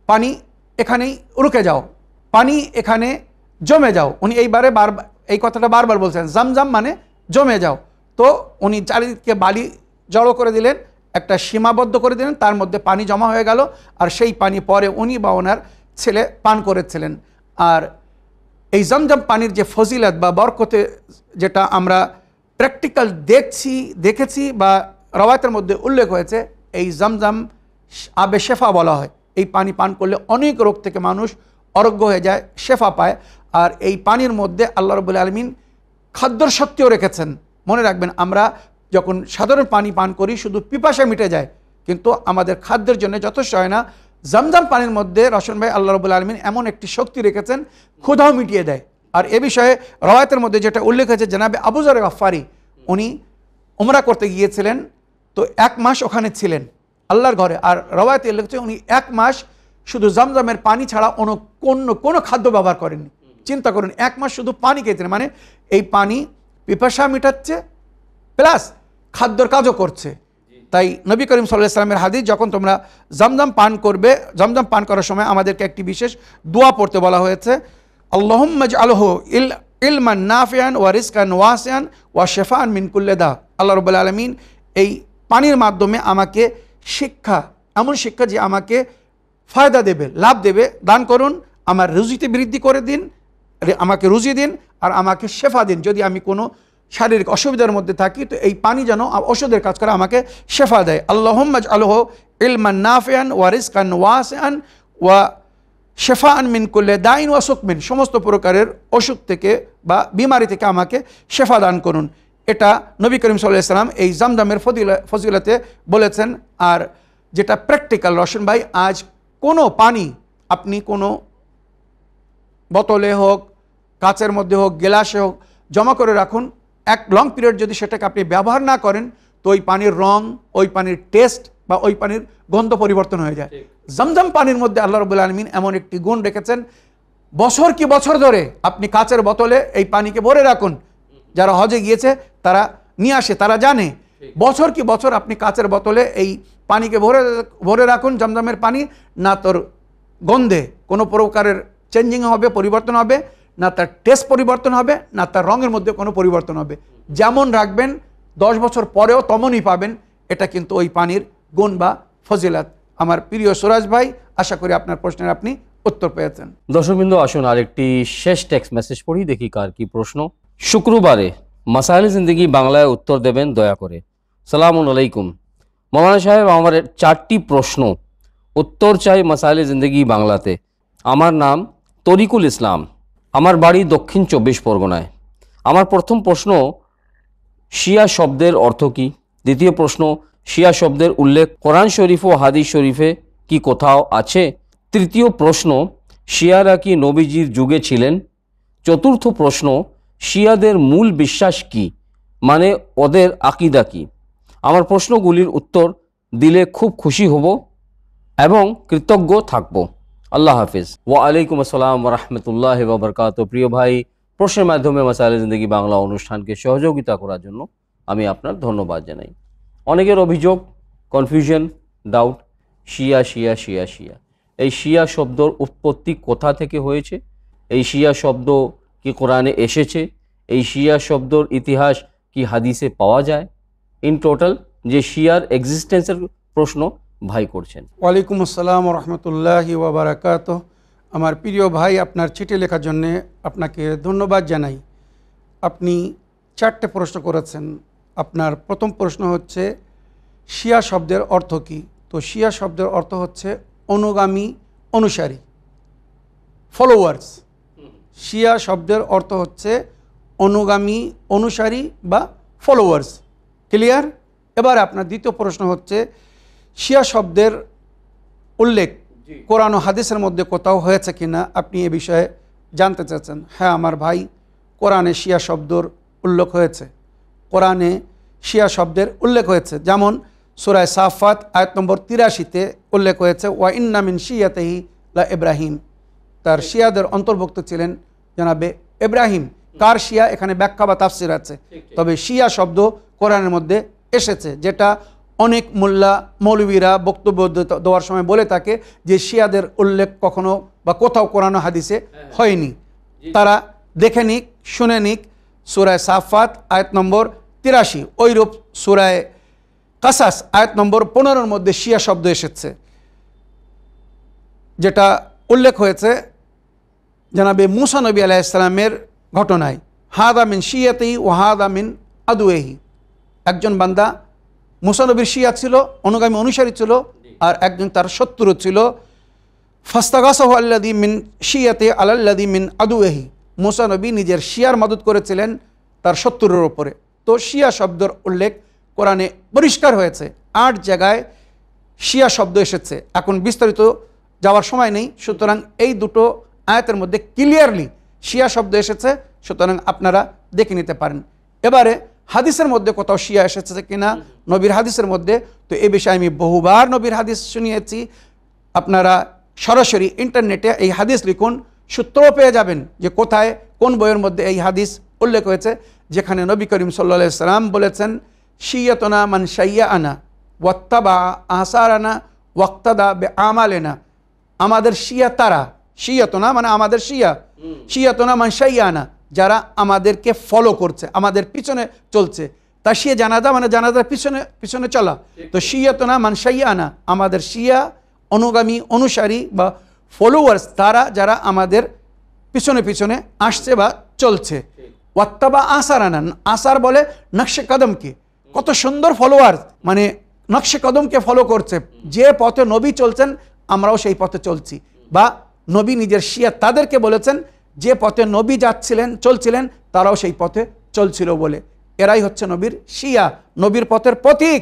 পানি এখানেই রুকে যাও, পানি এখানে জমে যাও। উনি এইবারে বারবার এই কথাটা বারবার বলছেন, জমজম মানে জমে যাও। তো উনি চারিদিকে বালি জড়ো করে দিলেন, একটা সীমাবদ্ধ করে দিলেন, তার মধ্যে পানি জমা হয়ে গেল আর সেই পানি পরে উনি বা ওনার ছেলে পান করেছিলেন। আর এই জমজম পানির যে ফজিলত বা বরকতে যেটা আমরা প্র্যাকটিক্যাল দেখেছি বা রওয়ায়াতের মধ্যে উল্লেখ হয়েছে, এই জমজম আবে শেফা বলা হয়। এই পানি পান করলে অনেক রোগ থেকে মানুষ আরোগ্য হয়ে যায়, শেফা পায়। আর এই পানির মধ্যে আল্লাহ রাব্বুল আলামিন খাদ্যর শক্তিও রেখেছেন। মনে রাখবেন, আমরা যখন সাধারণ পানি পান করি শুধু পিপাসা মিটে যায়, কিন্তু আমাদের খাদ্যের জন্য যথেষ্ট হয় না। জমজম পানির মধ্যে রশন ভাই আল্লাহ রাব্বুল আলামিন এমন একটি শক্তি রেখেছেন, ক্ষুধাও মিটিয়ে দেয়। আর এ বিষয়ে রওয়ায়াতের মধ্যে যেটা উল্লেখ হয়েছে, জানাবে আবু যর গফফারি উনি উমরা করতে গিয়েছিলেন, তো 1 মাস ওখানে ছিলেন আল্লাহর ঘরে। আর রওয়ায়াতে উল্লেখ হচ্ছে উনি 1 মাস শুধু জমজমের পানি ছাড়া কোনো খাদ্য ব্যবহার করেননি। চিন্তা করুন, 1 মাস শুধু পানি খেয়েছিলেন, মানে এই পানি পিপাসা মিটাচ্ছে প্লাস খাদ্যর কাজও করছে। তাই নবী করিম সাল্লাল্লাহু আলাইহি ওয়াসাল্লামের হাদিস, যখন তোমরা জমজম পান করবে, জমজম পান করার সময় আমাদেরকে একটি বিশেষ দোয়া পড়তে বলা হয়েছে, আল্লাহুম্মা ইজআলহু ইলমান নাফিআন ওয়া রিজকান ওয়াসিআন ওয়া শিফাআন মিন কুল্লি দা। আল্লাহ রাব্বুল আলামিন এই পানির মাধ্যমে আমাকে শিক্ষা, এমন শিক্ষা যে আমাকে ফায়দা দেবে, লাভ দেবে, দান করুন, আমার রুজিতে বৃদ্ধি করে দিন, আমাকে রুজি দিন আর আমাকে শেফা দিন। যদি আমি কোনো শারীরিক অসুবিধার মধ্যে থাকি তো এই পানি যেন ওষুধের কাজ করে আমাকে শেফা দেয়। আল্লাহুম্মা ইজআলহু ইলমান নাফিআন ওয়া রিজকান ওয়াসিআন ওয়া শিফাআন মিন কুল্লি দাইন ওয়া সুকমিন, সমস্ত প্রকারের অসুখ থেকে বা বিমারি থেকে আমাকে শেফা দান করুন। এটা নবী করিম সাল্লাল্লাহু আলাইহি ওয়াসাল্লাম এই জমজমের ফজিলতে বলেছেন। আর যেটা প্র্যাকটিক্যাল রশন ভাই, আজ কোনো পানি আপনি কোনো বোতলে হোক, কাচের মধ্যে হোক, গ্লাসে হোক জমা করে রাখুন, এক লং পিরিয়ড যদি সেটাকে আপনি ব্যবহার না করেন তো ওই পানির রং, ওই পানির টেস্ট বা ওই পানির গন্ধ পরিবর্তন হয়ে যায়। জমজম পানির মধ্যে আল্লাহ রাব্বুল আলামিন এমন একটি গুণ রেখেছেন, বছর কি বছর ধরে আপনি কাচের বোতলে এই পানিকে ভরে রাখুন। যারা হজে গিয়েছে তারা নিয়ে আসে, তারা জানে, বছর কি বছর আপনি কাচের বোতলে এই পানিকে ভরে রাখুন, জমজমের পানি, না তোর গন্ধে কোনো প্রকারের চেঞ্জিং হবে, পরিবর্তন হবে, না তার টেস্ট পরিবর্তন হবে, না তার রঙের মধ্যে কোনো পরিবর্তন হবে। যেমন রাখবেন 10 বছর পরেও তেমনই পাবেন। এটা কিন্তু ওই পানির গুণ বা ফজিলত। আমার প্রিয় সুরাজ ভাই, আশা করি আপনার প্রশ্নের আপনি উত্তর পেয়েছেন। দর্শকবৃন্দ, আসুন আরেকটি শেষ টেক্সট মেসেজ পড়ি, দেখি কার কি প্রশ্ন। শুক্রবারে মাসাইল জিন্দেগি বাংলায় উত্তর দেবেন দয়া করে। সালামুন আলাইকুম মৌলানা সাহেব, আমার 4টি প্রশ্ন, উত্তর চাই মাসাইল জিন্দেগি বাংলাতে। আমার নাম তরিকুল ইসলাম, আমার বাড়ি দক্ষিণ 24 পরগনায়। আমার প্রথম প্রশ্ন, শিয়া শব্দের অর্থ কী? দ্বিতীয় প্রশ্ন, শিয়া শব্দের উল্লেখ কোরআন শরীফ ও হাদিস শরীফে কি কোথাও আছে? তৃতীয় প্রশ্ন, শিয়ারা কি নবীজির যুগে ছিলেন? চতুর্থ প্রশ্ন, শিয়াদের মূল বিশ্বাস কি, মানে ওদের আকীদা কি? আমার প্রশ্নগুলির উত্তর দিলে খুব খুশি হব এবং কৃতজ্ঞ থাকব। আল্লাহ হাফিজ। ওয়া আলাইকুম আসসালাম ওয়া রাহমাতুল্লাহি ওয়া বারাকাতুহু। প্রিয় ভাই, প্রশ্নের মাধ্যমে মাসায়েল জিন্দেগি বাংলা অনুষ্ঠানকে সহযোগিতা করার জন্য আমি আপনার ধন্যবাদ জানাই। অনেকের অভিযোগ, কনফিউশন, ডাউট, শিয়া শিয়া শিয়া শিয়া। এই শিয়া শব্দর উৎপত্তি কোথা থেকে হয়েছে? এই শিয়া শব্দ কি কোরআনে এসেছে? এই শিয়া শব্দর ইতিহাস কি হাদিসে পাওয়া যায়? ইন টোটাল যে শিয়ার এক্সিস্টেন্সের প্রশ্ন ভাই করছেন। ওয়ালাইকুম আসসালাম রহমতুল্লাহি ওয়া বারাকাতুহু। আমার প্রিয় ভাই, আপনার চিঠি লেখার জন্যে আপনাকে ধন্যবাদ জানাই। আপনি 4টে প্রশ্ন করেছেন। আপনার প্রথম প্রশ্ন হচ্ছে শিয়া শব্দের অর্থ কী? তো শিয়া শব্দের অর্থ হচ্ছে অনুগামী, অনুসারী, ফলোয়ার্স। শিয়া শব্দের অর্থ হচ্ছে অনুগামী, অনুসারী বা ফলোয়ার্স। ক্লিয়ার? এবার আপনার দ্বিতীয় প্রশ্ন হচ্ছে শিয়া শব্দের উল্লেখ কোরআন ও হাদিসের মধ্যে কোথাও হয়েছে কিনা আপনি এ বিষয়ে জানতে চাচ্ছেন। হ্যাঁ আমার ভাই, কোরআনে শিয়া শব্দর উল্লেখ হয়েছে। কোরআনে শিয়া শব্দের উল্লেখ হয়েছে, যেমন সূরা সাফাত আয়াত নম্বর 83-তে উল্লেখ হয়েছে, ওয়া ইন্না মিন শিয়াতিহি লা ইব্রাহিম। তার শিয়াদের অন্তর্ভুক্ত ছিলেন জনাবে ইব্রাহিম। কার শিয়া? এখানে ব্যাখ্যা বা তাফসির আছে, তবে শিয়া শব্দ কোরআনের মধ্যে এসেছে, যেটা অনেক মোল্লা মৌলবীরা বক্তব্য দেওয়ার সময় বলে থাকে যে শিয়াদের উল্লেখ কখনো বা কোথাও কোরআন হাদিসে হয়নি। তারা দেখে নিক, শুনে নিক। সূরা সাফাত আয়াত নম্বর 83, ওইরূপ সূরা কাসাস আয়াত নম্বর 15-র মধ্যে শিয়া শব্দ এসেছে, যেটা উল্লেখ হয়েছে জনাবে মূসা নবী আলাইহিস সালামের ঘটনায়। হাদা মিন শিয়াতিহি ওয়া হাদা মিন আদুইহি। একজন বান্দা মূসা নবীর শিয়া ছিল, অনুগামী, অনুসারী ছিল, আর একজন তার শত্রু ছিল। ফাস্তাগাসাহু আল্লাযী মিন শিয়াতিহি আলাল্লাযী মিন আদুইহি। মূসা নবী নিজের শিয়ার মদদ করেছিলেন তার শত্রুর ওপরে। তো শিয়া শব্দের উল্লেখ কোরআনে পরিষ্কার হয়েছে, 8 জায়গায় শিয়া শব্দ এসেছে। এখন বিস্তারিত যাওয়ার সময় নেই, সুতরাং এই দুটো আয়াতের মধ্যে ক্লিয়ারলি শিয়া শব্দ এসেছে, সুতরাং আপনারা দেখে নিতে পারেন। এবারে হাদিসের মধ্যে কোথাও শিয়া এসেছে কিনা নবীর হাদিসের মধ্যে, তো এ বিষয়ে আমি বহুবার নবীর হাদিস শুনিয়েছি। আপনারা সরাসরি ইন্টারনেটে এই হাদিস লিখুন, সূত্রও পেয়ে যাবেন যে কোথায় কোন বইয়ের মধ্যে এই হাদিস উল্লেখ হয়েছে, যেখানে নবী করিম সাল্লাল্লাহু আলাইহি সাল্লাম বলেছেন, শিয়াতুনা মান শাইয়ানা ওয়াত্তাবা আসারানা ওয়াক্তাদা বিআমালিনা। আমাদের শিয়া তারা, শিয়াতুনা মানে আমাদের শিয়া, শিয়াতুনা মান শাইয়ানা যারা আমাদেরকে ফলো করছে, আমাদের পিছনে চলছে। তা শিয়া জানাজা মানে জানাজার পিছনে পিছনে চলা। তো শিয়াতুনা মান শাইয়ানা, আমাদের শিয়া অনুগামী, অনুসারী বা ফলোয়ার্স, তারা যারা আমাদের পিছনে পিছনে আসছে বা চলছে। ওয়াত্তাবা আসারানা, আসার বলে নকশে কদমকে, কত সুন্দর ফলোয়ার্স, মানে নকশে কদমকে ফলো করছে। যে পথে নবী চলছেন আমরাও সেই পথে চলছি, বা নবী নিজের শিয়া তাদেরকে বলেছেন যে পথে নবী যাচ্ছিলেন, চলছিলেন, তারাও সেই পথে চলছিল বলে। এরাই হচ্ছে নবীর শিয়া, নবীর পথের পথিক।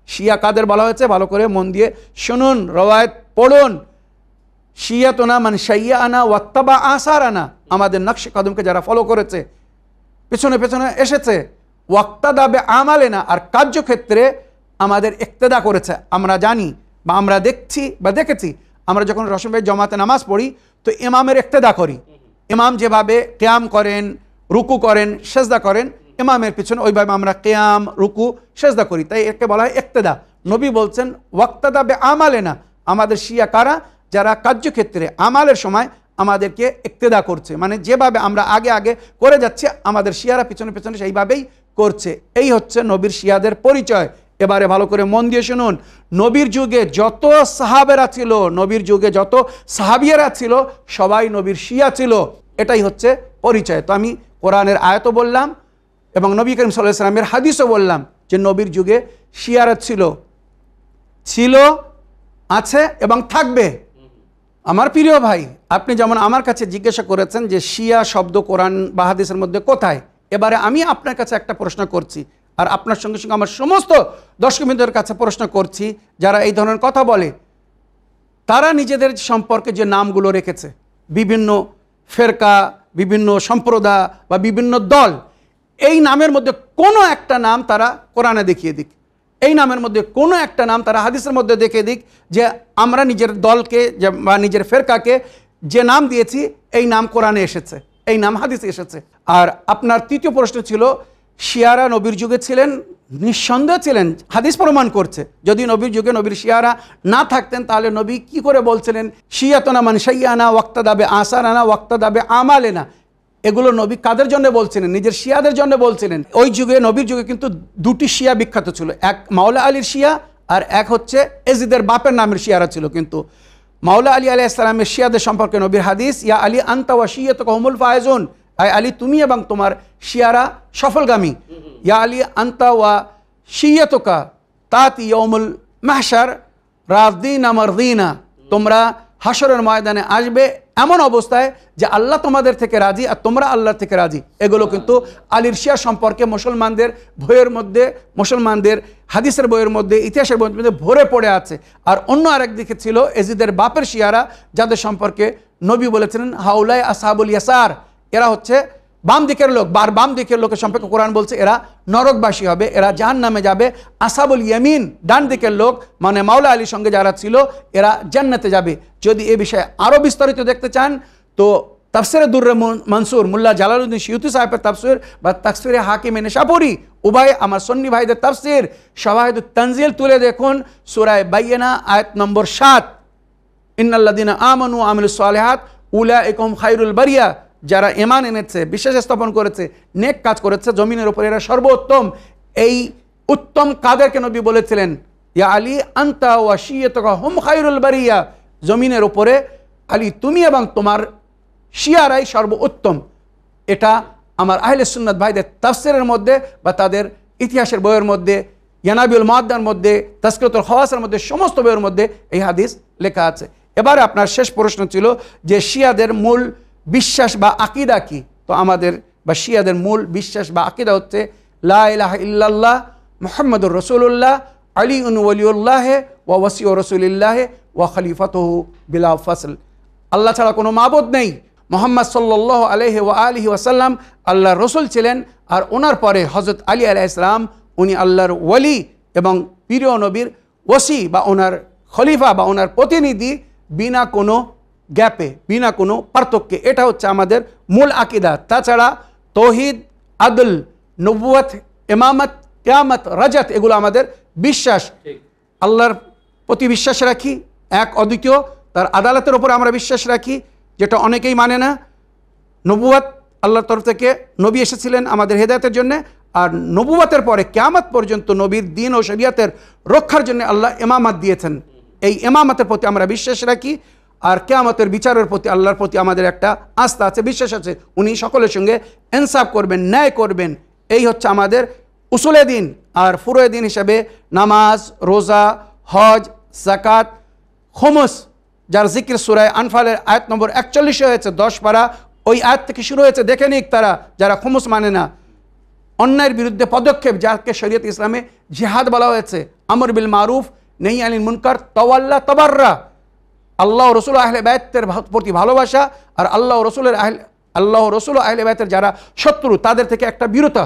শিয়া কাদের বলা হয়েছে ভালো করে মন দিয়ে শুনুন, রওয়ায়াত পড়ুন। শিয়াতুনা মান শাইয়ানা ওয়াত্তাবা আসারানা, আমাদের নকশে কদমকে যারা ফলো করেছে, পেছনে পেছনে এসেছে। ওয়াক্তাদা বিআমালিনা, আর কার্যক্ষেত্রে আমাদের ইক্তেদা করেছে। আমরা জানি বা আমরা দেখছি বা দেখেছি, আমরা যখন রসম ভাই জমাতে নামাজ পড়ি তো ইমামের ইক্তেদা করি। ইমাম যেভাবে কিয়াম করেন, রুকু করেন, সেজদা করেন, ইমামের পিছনে ওইভাবে আমরা কিয়াম, রুকু, সেজদা করি, তাই একে বলা হয় ইক্তেদা। নবী বলছেন ওয়াক্তাদা বিআমালিনা, আমাদের শিয়া কারা? যারা কার্যক্ষেত্রে আমালের সময় আমাদেরকে ইক্তেদা করছে, মানে যেভাবে আমরা আগে আগে করে যাচ্ছি আমাদের শিয়ারা পিছনে পিছনে সেইভাবেই করছে। এই হচ্ছে নবীর শিয়াদের পরিচয়। এবারে ভালো করে মন দিয়ে শুনুন, নবীর যুগে যত সাহাবেরা ছিল, নবীর যুগে যত সাহাবিয়ারা ছিল, সবাই নবীর শিয়া ছিল। এটাই হচ্ছে পরিচয়। তো আমি কোরআনের আয়াতও বললাম এবং নবী করিম সাল্লাল্লাহু আলাইহি ওয়াসাল্লামের হাদিসও বললাম যে নবীর যুগে শিয়ারা ছিল, ছিল, আছে এবং থাকবে। আমার প্রিয় ভাই, আপনি যেমন আমার কাছে জিজ্ঞাসা করেছেন যে শিয়া শব্দ কোরআন বা হাদিসের মধ্যে কোথায়, এবারে আমি আপনার কাছে একটা প্রশ্ন করছি, আর আপনার সঙ্গে সঙ্গে আমার সমস্ত দর্শকবৃন্দের কাছে প্রশ্ন করছি যারা এই ধরনের কথা বলে। তারা নিজেদের সম্পর্কে যে নামগুলো রেখেছে, বিভিন্ন ফেরকা, বিভিন্ন সম্প্রদায় বা বিভিন্ন দল, এই নামের মধ্যে কোনো একটা নাম তারা কোরআনে দেখিয়ে দিক। এই নামের মধ্যে কোনো একটা নাম তারা হাদিসের মধ্যে দেখে দিক যে আমরা নিজের দলকে বা নিজের ফেরকাকে যে নাম দিয়েছি এই নাম কোরআনে এসেছে, এই নাম হাদিসে এসেছে। আর আপনার তৃতীয় প্রশ্ন ছিল শিয়ারা নবীর যুগে ছিলেন, নিঃসন্দেহ ছিলেন, হাদিস প্রমাণ করছে। যদি নবীর যুগে নবীর শিয়ারা না থাকতেন তাহলে নবী কি করে বলছিলেন শিয়াতনা মান শাইয়ানা ওয়াক্তা দাবে আসারানা ওয়াক্তা দাবে আমালেনা, এগুলো নবী কাদের জন্য বলছিলেন? নিজের শিয়াদের জন্য বলছিলেন। ওই যুগে নবীর যুগে কিন্তু দুটি শিয়া বিখ্যাত ছিল, এক মাওলা আলীর শিয়া আর এক হচ্ছে এজিদের বাপের নামের শিয়ারা ছিল। কিন্তু মাওলা আলী আলাইহিস সালামের শিয়াদের সম্পর্কে নবীর হাদিস, ইয়া আলী আনতা ওয়া শিয়াতুকা হুমুল ফায়েজুন, আয় আলী তুমি এবং তোমার শিয়ারা সফলগামী। ইয়া আলী আনতা ওয়া শিয়াতুকা তাতি ইয়াউমুল মাহশার রাদিনা মারদিনা, তোমরা হাসরের ময়দানে আসবে এমন অবস্থায় যে আল্লাহ তোমাদের থেকে রাজি আর তোমরা আল্লাহর থেকে রাজি। এগুলো কিন্তু আলীর শিয়া সম্পর্কে মুসলমানদের বইয়ের মধ্যে, মুসলমানদের হাদিসের বইয়ের মধ্যে, ইতিহাসের বইয়ের মধ্যে ভরে পড়ে আছে। আর অন্য আরেক দিকে ছিল এজিদের বাপের শিয়ারা, যাদের সম্পর্কে নবী বলেছিলেন হাউলাই আসহাবুল ইয়াসার, এরা হচ্ছে বাম দিকের লোক। বাম দিকের লোকের সম্পর্কে কোরআন বলছে এরা নরকবাসী হবে, এরা জাহান্নামে যাবে। আসহাবুল ইয়ামিন ডান দিকের লোক, মানে মাওলা আলীর সঙ্গে যারা ছিল এরা জান্নাতে যাবে। যদি এ বিষয়ে আরও বিস্তারিত দেখতে চান তো তাফসিরে দুররে মনসুর মুল্লা জালালউদ্দিন সিয়ুতি সাহেবের তাফসির বা তাফসিরে হাকিম নেশাপুরি, উভয় আমার সুন্নি ভাইদের তাফসির শাওয়াহিদুত তানজিল তুলে দেখুন সূরা বাইয়িনা আয়াত নম্বর 7, ইন্নাল্লাযিনা আমানু ওয়া আমিলুস সালিহাত উলাইকা হুম খায়রুল বারিয়া, যারা ঈমান এনেছে, বিশ্বাস স্থাপন করেছে, নেক কাজ করেছে, জমিনের উপর এরা সর্বোত্তম। এই উত্তম কাদেরকে নবী বলেছিলেন ইয়া আলী আনতা ওয়া শিয়াতুকা হুম খায়রুল বারিয়া, জমিনের উপরে আলী তুমি এবং তোমার শিয়ারাই সর্বোত্তম। এটা আমার আহলে সুন্নাত ভাইদের তাফসিরের মধ্যে বা তাদের ইতিহাসের বইয়ের মধ্যে, ইয়ানাবিউল মুআদ্দার মধ্যে, তাজকিরাতুল খাওয়াসের মধ্যে, সমস্ত বইয়ের মধ্যে এই হাদিস লেখা আছে। এবারে আপনার শেষ প্রশ্ন ছিল যে শিয়াদের মূল বিশ্বাস বা আকীদা কি? তো আমাদের বা শিয়াদের মূল বিশ্বাস বা আকীদা হচ্ছে লা ইলাহা ইল্লাল্লাহ মুহাম্মাদুর রাসূলুল্লাহ আলিউন ওয়ালিউল্লাহ ওয়া ওয়াসিউ রাসূলিল্লাহ ওয়া খলিফাতুহু বিলা ফাসল। আল্লাহ ছাড়া কোনো মাবুদ নেই, মুহাম্মদ সাল্লাল্লাহু আলাইহি ওয়া আলিহি ওয়াসাল্লাম আল্লাহর রসুল ছিলেন, আর ওনার পরে হযরত আলী আলাইহিস সালাম উনি আল্লাহর ওয়ালি এবং প্রিয় নবীর ওসি বা ওনার খলিফা বা ওনার প্রতিনিধি, বিনা কোনো গ্যাপে, বিনা কোনো পার্থক্যে। এটা হচ্ছে আমাদের মূল আকীদা। তাছাড়া তৌহিদ, আদল, নবুয়ত, ইমামত, কিয়ামত, রাজাত এগুলো আমাদের বিশ্বাস। আল্লাহর প্রতি বিশ্বাস রাখি, এক অদ্বিতীয়, তার আদালতের উপর আমরা বিশ্বাস রাখি, যেটা অনেকেই মানে না। নবুয়ত, আল্লাহর তরফ থেকে নবী এসেছিলেন আমাদের হেদায়েতের জন্য, আর নবুয়তের পরে কিয়ামত পর্যন্ত নবীর দ্বীন ও শরীয়তের রক্ষার জন্য আল্লাহ ইমামত দিয়েছেন। এই ইমামতের প্রতি আমরা বিশ্বাস রাখি। আর কিয়ামতের বিচারের প্রতি আল্লাহর প্রতি আমাদের একটা আস্থা আছে, বিশ্বাস আছে, উনি সকলের সঙ্গে ইনসাফ করবেন, ন্যায় করবেন। এই হচ্ছে আমাদের উসুলে দিন। আর ফুরুয়ে দিন হিসাবে নামাজ, রোজা, হজ, যাকাত, খুমুস, যার জিকির সূরা আনফালের আয়াত নম্বর 41 হয়েছে, 10 পারা ওই আয়াত থেকে শুরু হয়েছে। দেখে নিক তারা যারা খুমুস মানে না, অন্যায়ের বিরুদ্ধে পদক্ষেপ, যাকে শরীয়ত ইসলামে জিহাদ বলা হয়েছে, আমর বিল মারুফ নেহি আনিল মুনকার, তাওয়াল্লা তাবাররা, আল্লাহ রসুল আহলে বাইতের প্রতি ভালোবাসা, আর আল্লাহ রসুল আহলে বাইতের যারা শত্রু তাদের থেকে একটা বিরতা,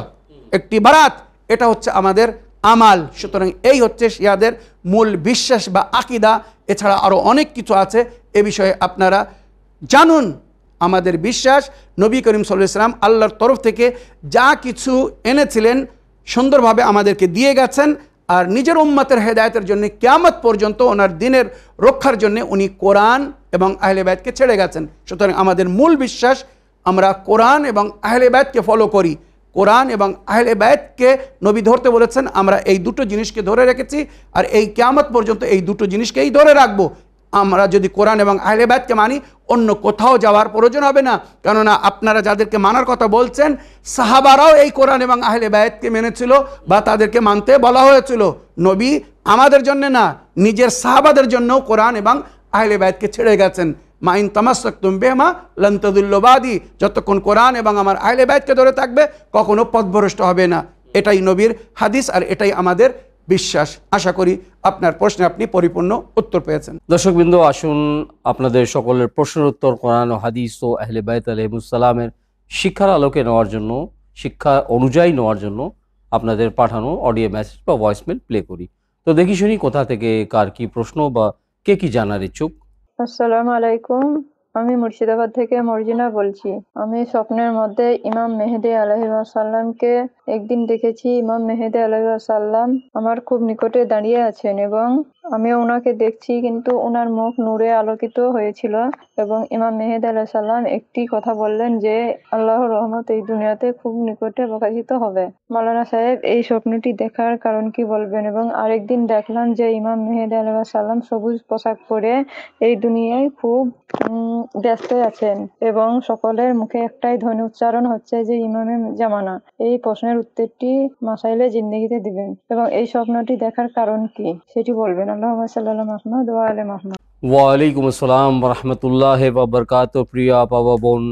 একটি বারাত, এটা হচ্ছে আমাদের আমাল। সুতরাং এই হচ্ছে শিয়াদের মূল বিশ্বাস বা আকীদা। এছাড়া আরও অনেক কিছু আছে, এ বিষয়ে আপনারা জানুন। আমাদের বিশ্বাস নবী করিম সাল্লাল্লাহু আলাইহি ওয়াসাল্লাম আল্লাহর তরফ থেকে যা কিছু এনেছিলেন সুন্দরভাবে আমাদেরকে দিয়ে গেছেন, আর নিজের উম্মতের হেদায়েতের জন্য কিয়ামত পর্যন্ত ওনার দ্বীনের রক্ষার জন্য উনি কোরআন এবং আহলে বাইতকে ছেড়ে গেছেন। সুতরাং আমাদের মূল বিশ্বাস আমরা কোরআন এবং আহলে বাইতকে ফলো করি। কোরআন এবং আহলে বাইতকে নবী ধরতে বলেছেন, আমরা এই দুটো জিনিসকে ধরে রেখেছি, আর এই কিয়ামত পর্যন্ত এই দুটো জিনিসকেই ধরে রাখবো। আমরা যদি কোরআন এবং আহলে বাইতকে মানি, অন্য কোথাও যাওয়ার প্রয়োজন হবে না। কেননা আপনারা যাদেরকে মানার কথা বলছেন, সাহাবারাও এই কোরআন এবং আহলে বাইতকে মেনেছিল বা তাদেরকে মানতে বলা হয়েছিল। নবী আমাদের জন্য না, নিজের সাহাবাদের জন্যও কোরআন এবং আহলে বাইতকে ছেড়ে গেছেন। মাইন তামাসসাকতুম বিহিমা লান তাযিল্লু বাদি, যতক্ষণ কোরআন এবং আমার আহলে বাইতকে ধরে থাকবে কখনো পথভ্রষ্ট হবে না। এটাই নবীর হাদিস, আর এটাই আমাদের বিশ্বাস। আশা করি আপনার প্রশ্নে আপনি পরিপূর্ণ উত্তর পেয়েছেন। দর্শকবৃন্দ, আসুন আপনাদের সকলের প্রশ্নের উত্তর কোরআন ও হাদিস ও আহলে বাইত আলাইহিমুস সালামের শিক্ষার আলোকে নেওয়ার জন্য, শিক্ষা অনুযায়ী নেওয়ার জন্য আপনাদের পাঠানো অডিও মেসেজ বা ভয়েসমেল প্লে করি। তো দেখি শুনি কোথা থেকে কার কি প্রশ্ন বা কে কি জানার ইচ্ছুক। আসসালামু আলাইকুম। আমি মুর্শিদাবাদ থেকে মর্জিনা বলছি। আমি স্বপ্নের মধ্যে ইমাম মেহেদী আলাইহিসসালামকে একদিন দেখেছি। ইমাম মেহেদী আলাইহিসসালাম আমার খুব নিকটে দাঁড়িয়ে আছেন এবং আমি ওনাকে দেখছি, কিন্তু ওনার মুখ নূরে আলোকিত হয়েছিল এবং ইমাম মেহেদী আলাইহিসসালাম একটি কথা বললেন যে আল্লাহর রহমত এই দুনিয়াতে খুব নিকটে প্রকাশিত হবে। মাওলানা সাহেব, এই স্বপ্নটি দেখার কারণ কি বলবেন? এবং আরেকদিন দেখলাম যে ইমাম মেহেদী আলাইহিসসালাম সবুজ পোশাক পরে এই দুনিয়ায় খুব ব্যস্ত আছেন এবং সকলের মুখে একটাই ধ্বনি উচ্চারণ হচ্ছে যে ইমামে জামানা। এই প্রশ্নের উত্তরটি মাসাইলে জিন্দেগিতে দিবেন এবং এই স্বপ্নটি দেখার কারণ কি সেটি বলবেন। আল্লাহুম্মা সাল্লি আলা মুহাম্মদ ওয়া আলি মুহাম্মদ। ওয়ালাইকুম আসসালাম রহমতুল্লাহ বাবরকাত। প্রিয় আপা বা বোন,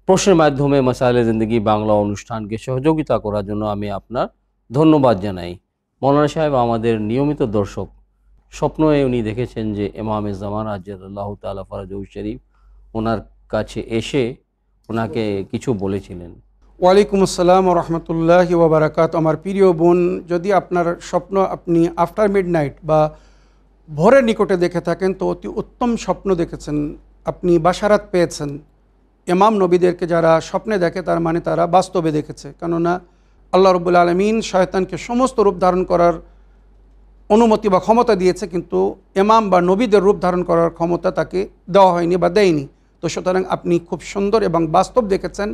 প্রশ্নের মাধ্যমে মাসাইলে জিন্দেগি বাংলা অনুষ্ঠানকে সহযোগিতা করার জন্য আমি আপনার ধন্যবাদ জানাই। মৌলানা সাহেব আমাদের নিয়মিত দর্শক, স্বপ্নে উনি দেখেছেন যে ইমামে জামান আজ্জালাল্লাহু তাআলা ফরজাহু শরীফ ওনার কাছে এসে ওনাকে কিছু বলেছিলেন। ওয়ালাইকুম আসসালাম রহমতুল্লাহি ওয়া বারাকাতুহু। আমার প্রিয় বোন, যদি আপনার স্বপ্ন আপনি আফটার মিডনাইট বা ভোরের নিকটে দেখে থাকেন তো অতি উত্তম স্বপ্ন দেখেছেন, আপনি বাশারাত পেয়েছেন। ইমাম নবীদেরকে যারা স্বপ্নে দেখে তার মানে তারা বাস্তবে দেখেছে, কেননা আল্লাহ রব্বুল আলমিন শয়তানকে সমস্ত রূপ ধারণ করার অনুমতি বা ক্ষমতা দিয়েছে, কিন্তু ইমাম বা নবীদের রূপ ধারণ করার ক্ষমতা তাকে দেওয়া হয়নি বা দেয়নি। তো সুতরাং আপনি খুব সুন্দর এবং বাস্তব দেখেছেন।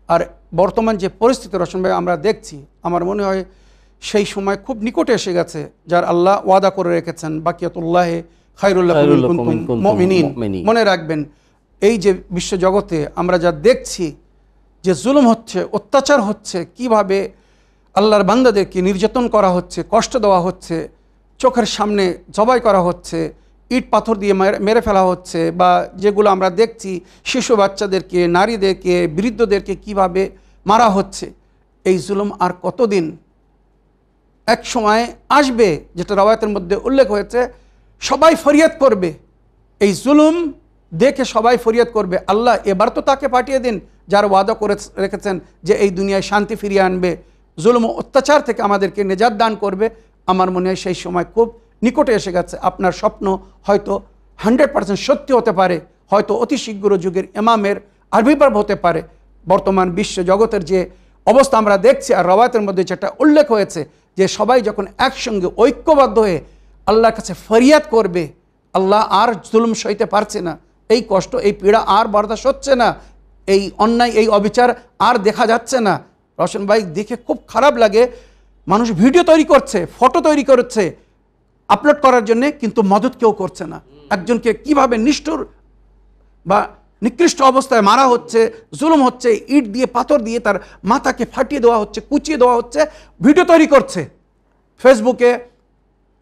আর বর্তমান যে পরিস্থিতি রোশন ভাই আমরা দেখছি, আমার মনে হয় সেই সময় খুব নিকটে এসে গেছে যার আল্লাহ ওয়াদা করে রেখেছেন, বাকিয়াতুল্লাহে খায়রুল লাকুম ইন কুনতুম মুমিনিন। মনে রাখবেন, এই যে বিশ্বজগতে আমরা যা দেখছি যে জুলুম হচ্ছে, অত্যাচার হচ্ছে, কিভাবে আল্লাহর বান্দাদেরকে নির্যাতন করা হচ্ছে, কষ্ট দেওয়া হচ্ছে, চোখের সামনে জবাই করা হচ্ছে, ইট পাথর দিয়ে মেরে ফেলা হচ্ছে, বা যেগুলো আমরা দেখছি শিশু বাচ্চাদেরকে, নারীদেরকে, বৃদ্ধদেরকে কিভাবে মারা হচ্ছে, এই জুলুম আর কতদিন? এক সময় আসবে, যেটা রওয়ায়াতের মধ্যে উল্লেখ হয়েছে, সবাই ফরিয়াদ করবে, এই জুলুম দেখে সবাই ফরিয়াদ করবে, আল্লাহ এবার তো তাকে পাঠিয়ে দিন যার ওয়াদা করে রেখেছেন যে এই দুনিয়ায় শান্তি ফিরিয়ে আনবে, জুলুম ও অত্যাচার থেকে আমাদেরকে নিজাত দান করবে। আমার মনে হয় সেই সময় খুব নিকটে এসে গেছে। আপনার স্বপ্ন হয়তো 100% সত্যি হতে পারে, হয়তো অতি শীঘ্র যুগের ইমামের আবির্ভাব হতে পারে। বর্তমান বিশ্ব জগতের যে অবস্থা আমরা দেখছি, আর রওয়ায়াতের মধ্যে যেটা উল্লেখ হয়েছে যে সবাই যখন একসঙ্গে ঐক্যবদ্ধ হয়ে আল্লাহর কাছে ফরিয়াদ করবে, আল্লাহ আর জুলুম সইতে পারছে না, এই কষ্ট, এই পীড়া আর বরদাস্ত হচ্ছে না, এই অন্যায়, এই অবিচার আর দেখা যাচ্ছে না। রওশন ভাই, দেখে খুব খারাপ লাগে, মানুষ ভিডিও তৈরি করছে, ফটো তৈরি করছে আপলোড করার জন্যে, কিন্তু মদত কেউ করছে না। একজনকে কিভাবে নিষ্ঠুর বা নিকৃষ্ট অবস্থায় মারা হচ্ছে, জুলুম হচ্ছে, ইট দিয়ে পাথর দিয়ে তার মাথাকে ফাটিয়ে দেওয়া হচ্ছে, কুচিয়ে দেওয়া হচ্ছে, ভিডিও তৈরি করছে ফেসবুকে,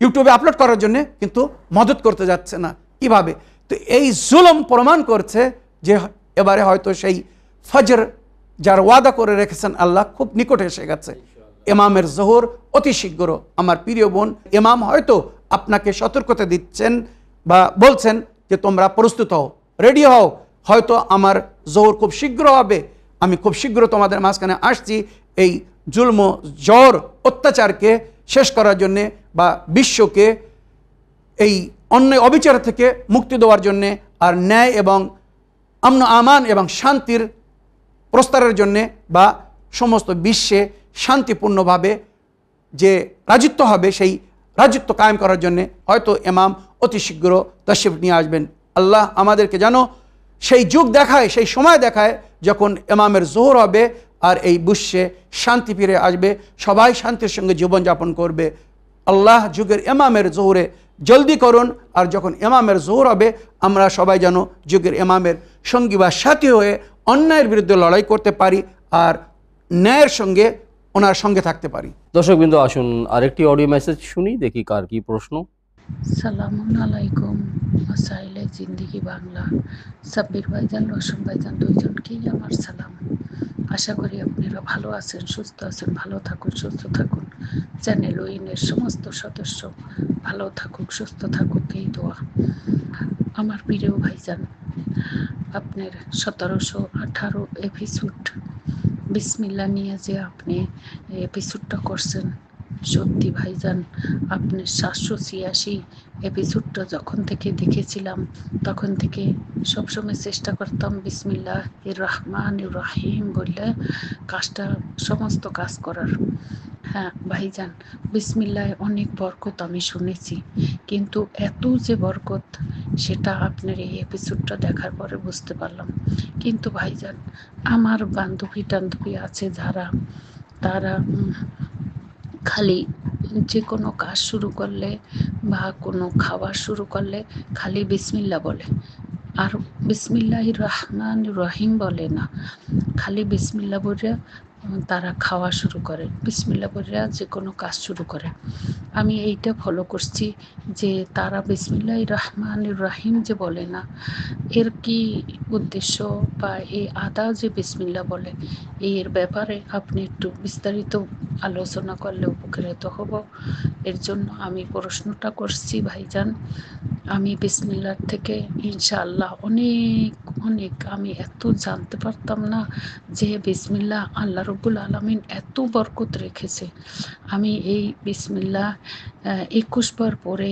ইউটিউবে আপলোড করার জন্যে, কিন্তু মদত করতে যাচ্ছে না। কিভাবে? তো এই জুলুম প্রমাণ করছে যে এবারে হয়তো সেই ফজর যার ওয়াদা করে রেখেছেন আল্লাহ খুব নিকটে এসে গেছে। ইমামের জোহর অতি শীঘ্র। আমার প্রিয় বোন, ইমাম হয়তো আপনাকে সতর্কতা দিচ্ছেন বা বলছেন যে তোমরা প্রস্তুত হও, রেডি হও, হয়তো আমার জোহর খুব শীঘ্র হবে, আমি খুব শীঘ্র তোমাদের মাঝখানে আসছি এই জুলম, জ্বর, অত্যাচারকে শেষ করার জন্যে বা বিশ্বকে এই অন্যায় অবিচার থেকে মুক্তি দেওয়ার জন্যে, আর ন্যায় এবং আমন আমান এবং শান্তির প্রস্তারের জন্যে, বা সমস্ত বিশ্বে শান্তিপূর্ণভাবে যে রাজত্ব হবে সেই রাজত্ব কায়েম করার জন্যে হয়তো ইমাম অতি শীঘ্র তশরিফ নিয়ে আসবেন। আল্লাহ আমাদেরকে যেন সেই যুগ দেখায়, সেই সময় দেখায় যখন ইমামের জোহর হবে আর এই বিশ্বে শান্তি ফিরে আসবে, সবাই শান্তির সঙ্গে জীবনযাপন করবে। আল্লাহ যুগের ইমামের জোহরে জলদি করুন, আর যখন ইমামের জোহর হবে আমরা সবাই যেন যুগের ইমামের সঙ্গী বা সাথী হয়ে অন্যায়ের বিরুদ্ধে লড়াই করতে পারি আর ন্যায়ের সঙ্গে ওনার সঙ্গে থাকতে পারি। দর্শকবৃন্দ, আসুন আরেকটি অডিও মেসেজ শুনি, দেখি কার কি প্রশ্ন। সালামুন আলাইকুম, মাসাইলে জিন্দিগি বাংলা সাব্বির ভাইজান, রওশন ভাইজান দুইজনকেই আমার সালাম। আশা করি আপনারা ভালো আছেন, সুস্থ আছেন, ভালো থাকুন, সুস্থ থাকুন। চ্যানেল উইনের সমস্ত সদস্য ভালো থাকুক, সুস্থ থাকুক, এই দোয়া। আমার প্রিয় ভাইজান, আপনার 1718 এপিসোড বিসমিল্লাহ নিয়ে যে আপনি এপিসোডটা করছেন, সত্যি ভাইজান আপনি 786 এপিসোডটা যখন থেকে দেখেছিলাম তখন থেকে সবসময় চেষ্টা করতাম বিসমিল্লাহ রহমান রহিম বললে কাজটা সমস্ত কাজ করার। হ্যাঁ ভাইজান, বিসমিল্লায় অনেক বরকত আমি শুনেছি, কিন্তু এত যে বরকত সেটা আপনার এই এপিসোডটা দেখার পরে বুঝতে পারলাম। কিন্তু ভাইজান, আমার বান্ধবী টান্ধবী আছে যারা, তারা খালি যে কোনো কাজ শুরু করলে বা কোনো খাবার শুরু করলে খালি বিসমিল্লা বলে, আর বিসমিল্লাহ রহমান রহিম বলে না, খালি বিসমিল্লা বলে তারা খাওয়া শুরু করে, বিসমিল্লা বলে যে কোনো কাজ শুরু করে। আমি এইটা ফলো করছি যে তারা বিসমিল্লাহ রহমান রহিম যে বলে না, এর কি উদ্দেশ্য, বা এই আদা যে বিসমিল্লা বলে এর ব্যাপারে আপনি একটু বিস্তারিত আলোচনা করলে উপকৃত হব। এর জন্য আমি প্রশ্নটা করছি ভাইজান। আমি বিসমিল্লার থেকে ইনশাআল্লাহ অনেক অনেক, আমি এত জানতে পারতাম না যে বিসমিল্লাহ আল্লাহ রব্বুল আলামিন এত বরকত রেখেছে। আমি এই বিসমিল্লাহ 21 বার পরে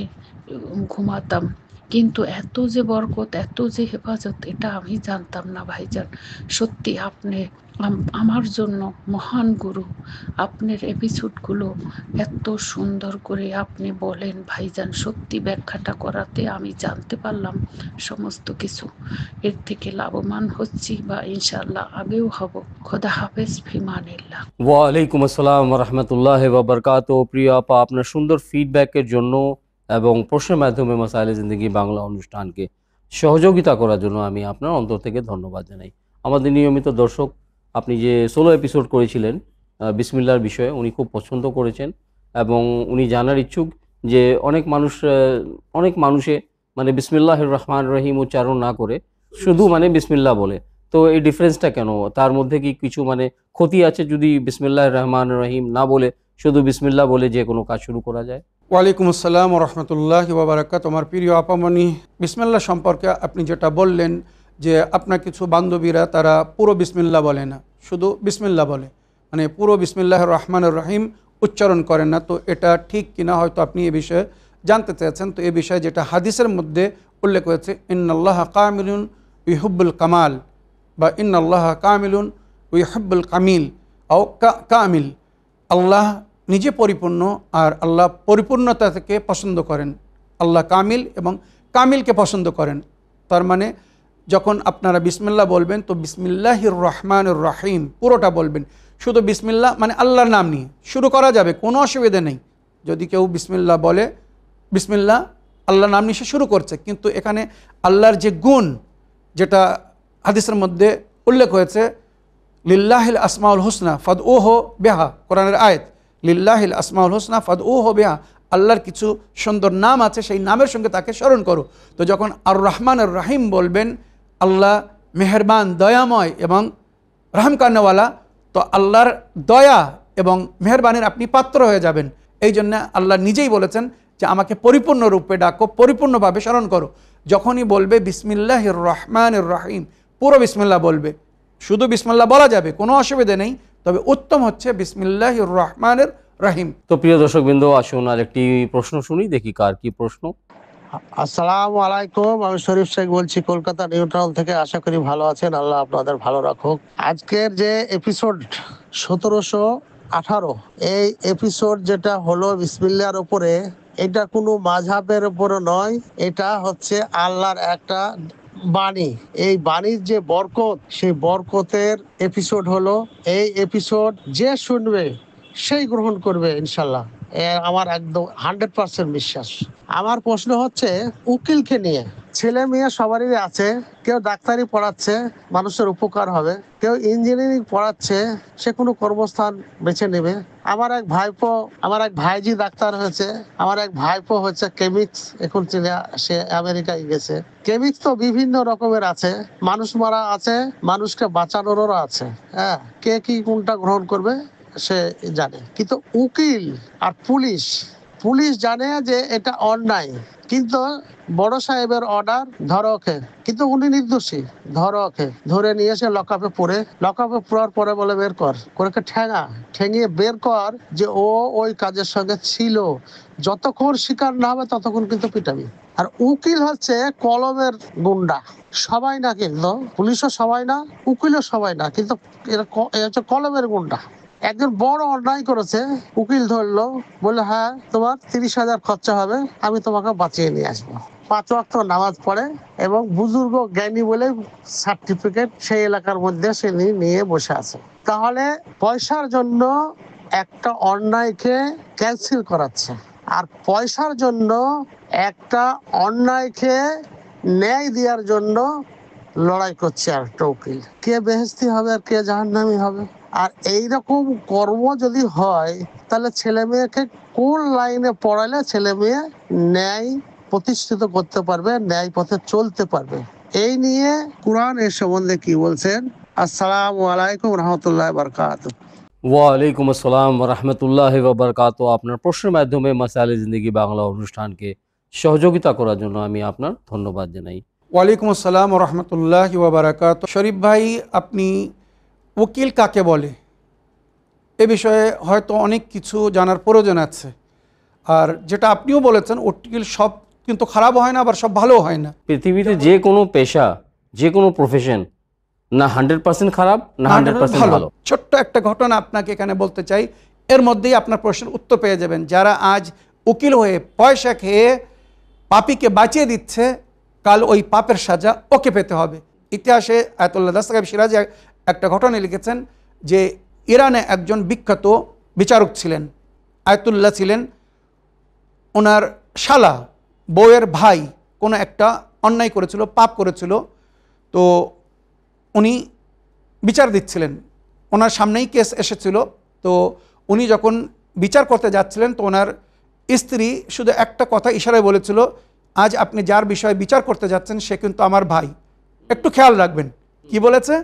ঘুমাতাম, কিন্তু এত যে বরকত, এত যে হেফাজত, এটা আমি জানতাম না ভাইজান। সত্যি আপনি আমার জন্য মহান গুরু। আপনার এপিসোডগুলো এত সুন্দর করে আপনি বলেন ভাইজান, সত্যি ব্যাখ্যাটা করাতে আমি জানতে পারলাম সমস্ত কিছু। এর থেকে লাভবান হচ্ছি বা ইনশাআল্লাহ আগেও হব। খোদা হাফেজ, ফিমানিল্লাহ। ওয়ালাইকুম আসসালাম রহমতুল্লাহ বাবরকাত। প্রিয় আপা, আপনার সুন্দর ফিডব্যাকের জন্য এবং প্রশ্নের মাধ্যমে মাসাইলে জিন্দেগি বাংলা অনুষ্ঠানকে সহযোগিতা করার জন্য আমি আপনার অন্তর থেকে ধন্যবাদ জানাই। আমাদের নিয়মিত দর্শক, আপনি যে 16 এপিসোড করেছিলেন বিসমিল্লাহর বিষয়ে, উনি খুব পছন্দ করেছেন এবং উনি জানার ইচ্ছুক যে অনেক মানুষে মানে বিসমিল্লাহির রহমান রহিম উচ্চারণ না করে শুধু মানে বিসমিল্লাহ বলে। তো এই ডিফারেন্সটা কেন? তার মধ্যে কি কিছু মানে ক্ষতি আছে যদি বিসমিল্লাহির রহমান রহিম না বলে শুধু বিসমিল্লাহ বলে যে কোনো কাজ শুরু করা যায়? ওয়ালাইকুম আসসালাম রহমতুল্লাহি ওয়া বারাকাতুহু। তোমার প্রিয় আপামনি, বিসমিল্লাহ সম্পর্কে আপনি যেটা বললেন যে আপনার কিছু বান্ধবীরা তারা পুরো বিসমিল্লাহ বলে না, শুধু বিসমিল্লাহ বলে, মানে পুরো বিসমিল্লাহির রহমানির রহিম উচ্চারণ করেন না। তো এটা ঠিক কিনা হয়তো আপনি এ বিষয়ে জানতে চেয়েছেন। তো এ বিষয়ে যেটা হাদিসের মধ্যে উল্লেখ হয়েছে, ইন্নাল্লাহা কামিলুন ইউহিব্বুল কামাল, বা ইন্নাল্লাহা কামিলুন ইউহিব্বুল কামিল আও কামিল, আল্লাহ নিজে পরিপূর্ণ আর আল্লাহ পরিপূর্ণতা থেকে পছন্দ করেন। আল্লাহ কামিল এবং কামিলকে পছন্দ করেন। তার মানে যখন আপনারা বিসমিল্লাহ বলবেন তো বিসমিল্লাহির রহমানির রহিম পুরোটা বলবেন। শুধু বিসমিল্লাহ মানে আল্লাহর নাম নিয়ে শুরু করা যাবে, কোনো অসুবিধা নেই। যদি কেউ বিসমিল্লাহ বলে, বিসমিল্লাহ আল্লাহর নাম নিয়ে সে শুরু করছে, কিন্তু এখানে আল্লাহর যে গুণ, যেটা হাদিসের মধ্যে উল্লেখ হয়েছে, লিল্লাহিল আসমাউল হুসনা ফাদউহু বিহা, কোরআনের আয়াত, লিল্লাহিল আসমাউল হুসনা ফাদউহু বিহা, আল্লাহর কিছু সুন্দর নাম আছে, সেই নামের সঙ্গে তাকে স্মরণ করো। তো যখন আর রহমান আর রাহিম বলবেন, আল্লাহ মেহেরবান, দয়াময় এবং রহম কান্নাওয়ালা, তো আল্লাহর দয়া এবং মেহেরবানির আপনি পাত্র হয়ে যাবেন। এই জন্য আল্লাহ নিজেই বলেছেন যে আমাকে পরিপূর্ণ রূপে ডাকো, পরিপূর্ণভাবে স্মরণ করো। যখনই বলবে বিসমিল্লাহির রহমানির রহিম, পুরো বিসমিল্লাহ বলবে। শুধু বিসমিল্লাহ বলা যাবে, কোনো অসুবিধা নেই, তবে উত্তম হচ্ছে বিসমিল্লাহির রহমানির রহিম। তো প্রিয় দর্শকবৃন্দ, আসুন আরেকটি প্রশ্ন শুনি, দেখি কার কি প্রশ্ন। আসসালামু আলাইকুম, আমি শরীফ শেখ বলছি কলকাতা নিউ টাউন থেকে। আশা করি ভালো আছেন, আল্লাহ আপনাদের ভালো রাখুক। আজকের যে এপিসোড 1718, এই এপিসোড যেটা হলো বিসমিল্লাহর উপরে, এটা কোনো মাযহাবের উপরে নয়, এটা হচ্ছে আল্লাহর একটা বাণী। এই বাণীর যে বরকত, সেই বরকতের এপিসোড হলো এই এপিসোড। যে শুনবে সেই গ্রহণ করবে ইনশাল্লাহ, আমার একদম 100% বিশ্বাস। আমার প্রশ্ন হচ্ছে উকিলকে নিয়ে। ছেলে মেয়ে সবারই আছে, কেউ ডাক্তারি পড়াচ্ছে, মানুষের উপকার হবে, কেউ ইঞ্জিনিয়ারিং পড়াচ্ছে, সে কোনো কর্মস্থান বেছে নেবে। আমার এক ভাইজি ডাক্তার হয়েছে, আমার এক ভাইপো হচ্ছে কেমিক্স, এখন সে আমেরিকায় গেছে। কেমিক্স তো বিভিন্ন রকমের আছে, মানুষ মারা আছে, মানুষকে বাঁচানোরও আছে। হ্যাঁ, কে কি কোনটা গ্রহণ করবে সে জানে। কিন্তু উকিল আর পুলিশ জানে যে এটা অন্যায়, কিন্তু বড় সাহেবের অর্ডার, ধরো ওকে, কিন্তু উনি নির্দোষী, ধরো ওকে, ধরে নিয়ে এসে লকআপে পড়ে, লকআপে পড়ার পরে বলে বের কর, করে ঠেঙা, ঠেঙিয়ে বের কর যে ও ওই কাজের সঙ্গে ছিল। যতক্ষণ স্বীকার না হবে ততক্ষণ কিন্তু পিটাবি। আর উকিল হচ্ছে কলমের গুন্ডা, সবাই না, কিন্তু পুলিশও সবাই না, উকিলও সবাই না, কিন্তু এরা হচ্ছে কলমের গুন্ডা। একজন বড় অন্যায় করেছে, উকিল ধরলো, বললো হ্যাঁ তোমার 30,000 খরচা হবে, আমি তোমাকে বাঁচিয়ে নিয়ে আসবো। 5 ওয়াক্ত নামাজ পড়ে এবং বুজুর্গ জ্ঞানী বলে সার্টিফিকেট সেই এলাকার মধ্যে সে নিয়ে বসে আছে। তাহলে পয়সার জন্য একটা অন্যায়কে ক্যান্সেল করাচ্ছে, আর পয়সার জন্য একটা অন্যায়কে ন্যায় দেওয়ার জন্য লড়াই করছে আর একটা উকিল। কে বেহেস্তি হবে আর কে জাহান্নামী হবে? আর এইরকম কর্ম যদি হয় তাহলে ছেলে মেয়েকে কোন লাইনে পড়ালে ছেলে মেয়ে ন্যায় প্রতিষ্ঠিত করতে পারবে, ন্যায় পথে চলতে পারবে? এই নিয়ে কোরআন এর সম্বন্ধে কি বলছেন? আসসালামু আলাইকুম রহমতুল্লাহ বারকাতুহু। ওয়ালাইকুম আসসালাম রহমতুল্লাহ বাবরকাত। আপনার প্রশ্নের মাধ্যমে মাসাইলে জিন্দেগি বাংলা অনুষ্ঠানকে সহযোগিতা করার জন্য আমি আপনার ধন্যবাদ জানাই। ওয়ালাইকুম আসসালাম রহমতুল্লাহ ওবরাকাত। শরীফ ভাই, আপনি উকিল কাকে বলে এ বিষয়ে হয়তো অনেক কিছু জানার প্রয়োজন আছে। আর যেটা আপনিও বলেছেন, উকিল সব কিন্তু খারাপ হয় না, আবার সব ভালো হয় না। পৃথিবীতে যে কোনো পেশা, যে কোনো প্রফেশন না 100% খারাপ না 100% ভালো। ছোট্ট একটা ঘটনা আপনাকে এখানে বলতে চাই, এর মধ্যেই আপনার প্রশ্নের উত্তর পেয়ে যাবেন। যারা আজ উকিল হয়ে পয়সা খেয়ে পাপীকে বাঁচিয়ে দিচ্ছে, কাল ওই পাপের সাজা ওকে পেতে হবে। ইতিহাসে আয়াতুল্লাহ দাস্তাগাব সিরাজি একটা ঘটনা লিখেছেন যে ইরানে একজন বিখ্যাত বিচারক ছিলেন, আয়াতুল্লাহ ছিলেন। ওনার শালা, বউয়ের ভাই কোনো একটা অন্যায় করেছিল, পাপ করেছিল, তো উনি বিচার দিচ্ছিলেন, ওনার সামনেই কেস এসেছিল। তো উনি যখন বিচার করতে যাচ্ছিলেন, তো ওনার স্ত্রী শুধু একটা কথা ইশারায় বলেছিল, আজ আপনি যার বিষয়ে বিচার করতে যাচ্ছেন সে কিন্তু আমার ভাই, একটু খেয়াল রাখবেন। কি বলেছে?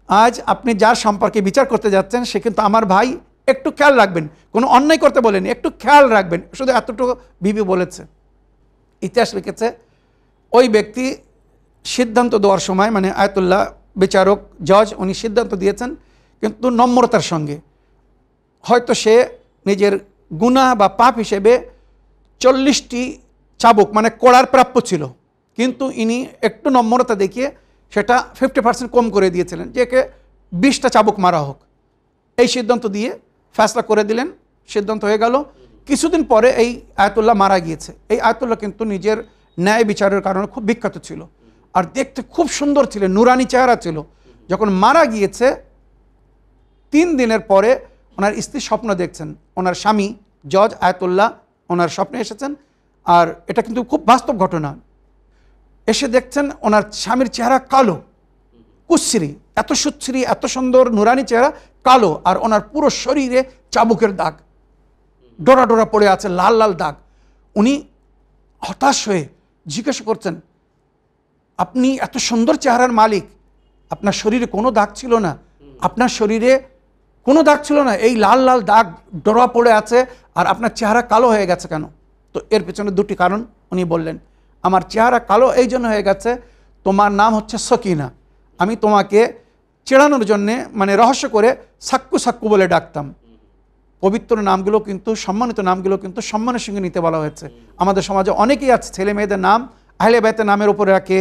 আজ আপনি যার সম্পর্কে বিচার করতে যাচ্ছেন সে কিন্তু আমার ভাই, একটু খেয়াল রাখবেন। কোনো অন্যায় করতে বলেনি, একটু খেয়াল রাখবেন, শুধু এতটুকু বিবি বলেছে। ইতিহাস লিখেছে ওই ব্যক্তি সিদ্ধান্ত দেওয়ার সময়, মানে আয়াতুল্লাহ বিচারক জজ, উনি সিদ্ধান্ত দিয়েছেন কিন্তু নম্রতার সঙ্গে। হয়তো সে নিজের গুনাহ বা পাপ হিসেবে 40টি চাবুক মানে কড়ার প্রাপ্য ছিল, কিন্তু ইনি একটু নম্রতা দেখিয়ে সেটা 50% কম করে দিয়েছিলেন, যে একে 20টা চাবুক মারা হোক। এই সিদ্ধান্ত দিয়ে ফয়সালা করে দিলেন, সিদ্ধান্ত হয়ে গেল। কিছুদিন পরে এই আয়াতুল্লাহ মারা গিয়েছে। এই আয়াতুল্লাহ কিন্তু নিজের ন্যায় বিচারের কারণে খুব বিখ্যাত ছিল, আর দেখতে খুব সুন্দর ছিলেন, নুরানি চেহারা ছিল। যখন মারা গিয়েছে 3 দিনের পরে ওনার স্ত্রী স্বপ্ন দেখছেন, ওনার স্বামী জজ আয়াতুল্লাহ ওনার স্বপ্নে এসেছেন, আর এটা কিন্তু খুব বাস্তব ঘটনা। এসে দেখছেন ওনার স্বামীর চেহারা কালো, কুশ্রী, এত সুশ্রী, এত সুন্দর নুরানি চেহারা, কালো, আর ওনার পুরো শরীরে চাবুকের দাগ, ডোরা ডোরা পড়ে আছে, লাল লাল দাগ। উনি হতাশ হয়ে জিজ্ঞেস করছেন, আপনি এত সুন্দর চেহারার মালিক, আপনার শরীরে কোনো দাগ ছিল না, আপনার শরীরে কোনো দাগ ছিল না, এই লাল লাল দাগ ডোরা পড়ে আছে, আর আপনার চেহারা কালো হয়ে গেছে কেন? তো এর পেছনে 2টি কারণ উনি বললেন। আমার চেহারা কালো এই জন্য হয়ে গেছে, তোমার নাম হচ্ছে সকিনা, আমি তোমাকে চেড়ানোর জন্যে মানে রহস্য করে সাক্কু সাক্কু বলে ডাকতাম। পবিত্র নামগুলো কিন্তু, সম্মানিত নামগুলো কিন্তু সম্মানের সঙ্গে নিতে বলা হয়েছে। আমাদের সমাজে অনেকেই আছে ছেলে মেয়েদের নাম আহলে বাইতের নামের উপরে রাখে,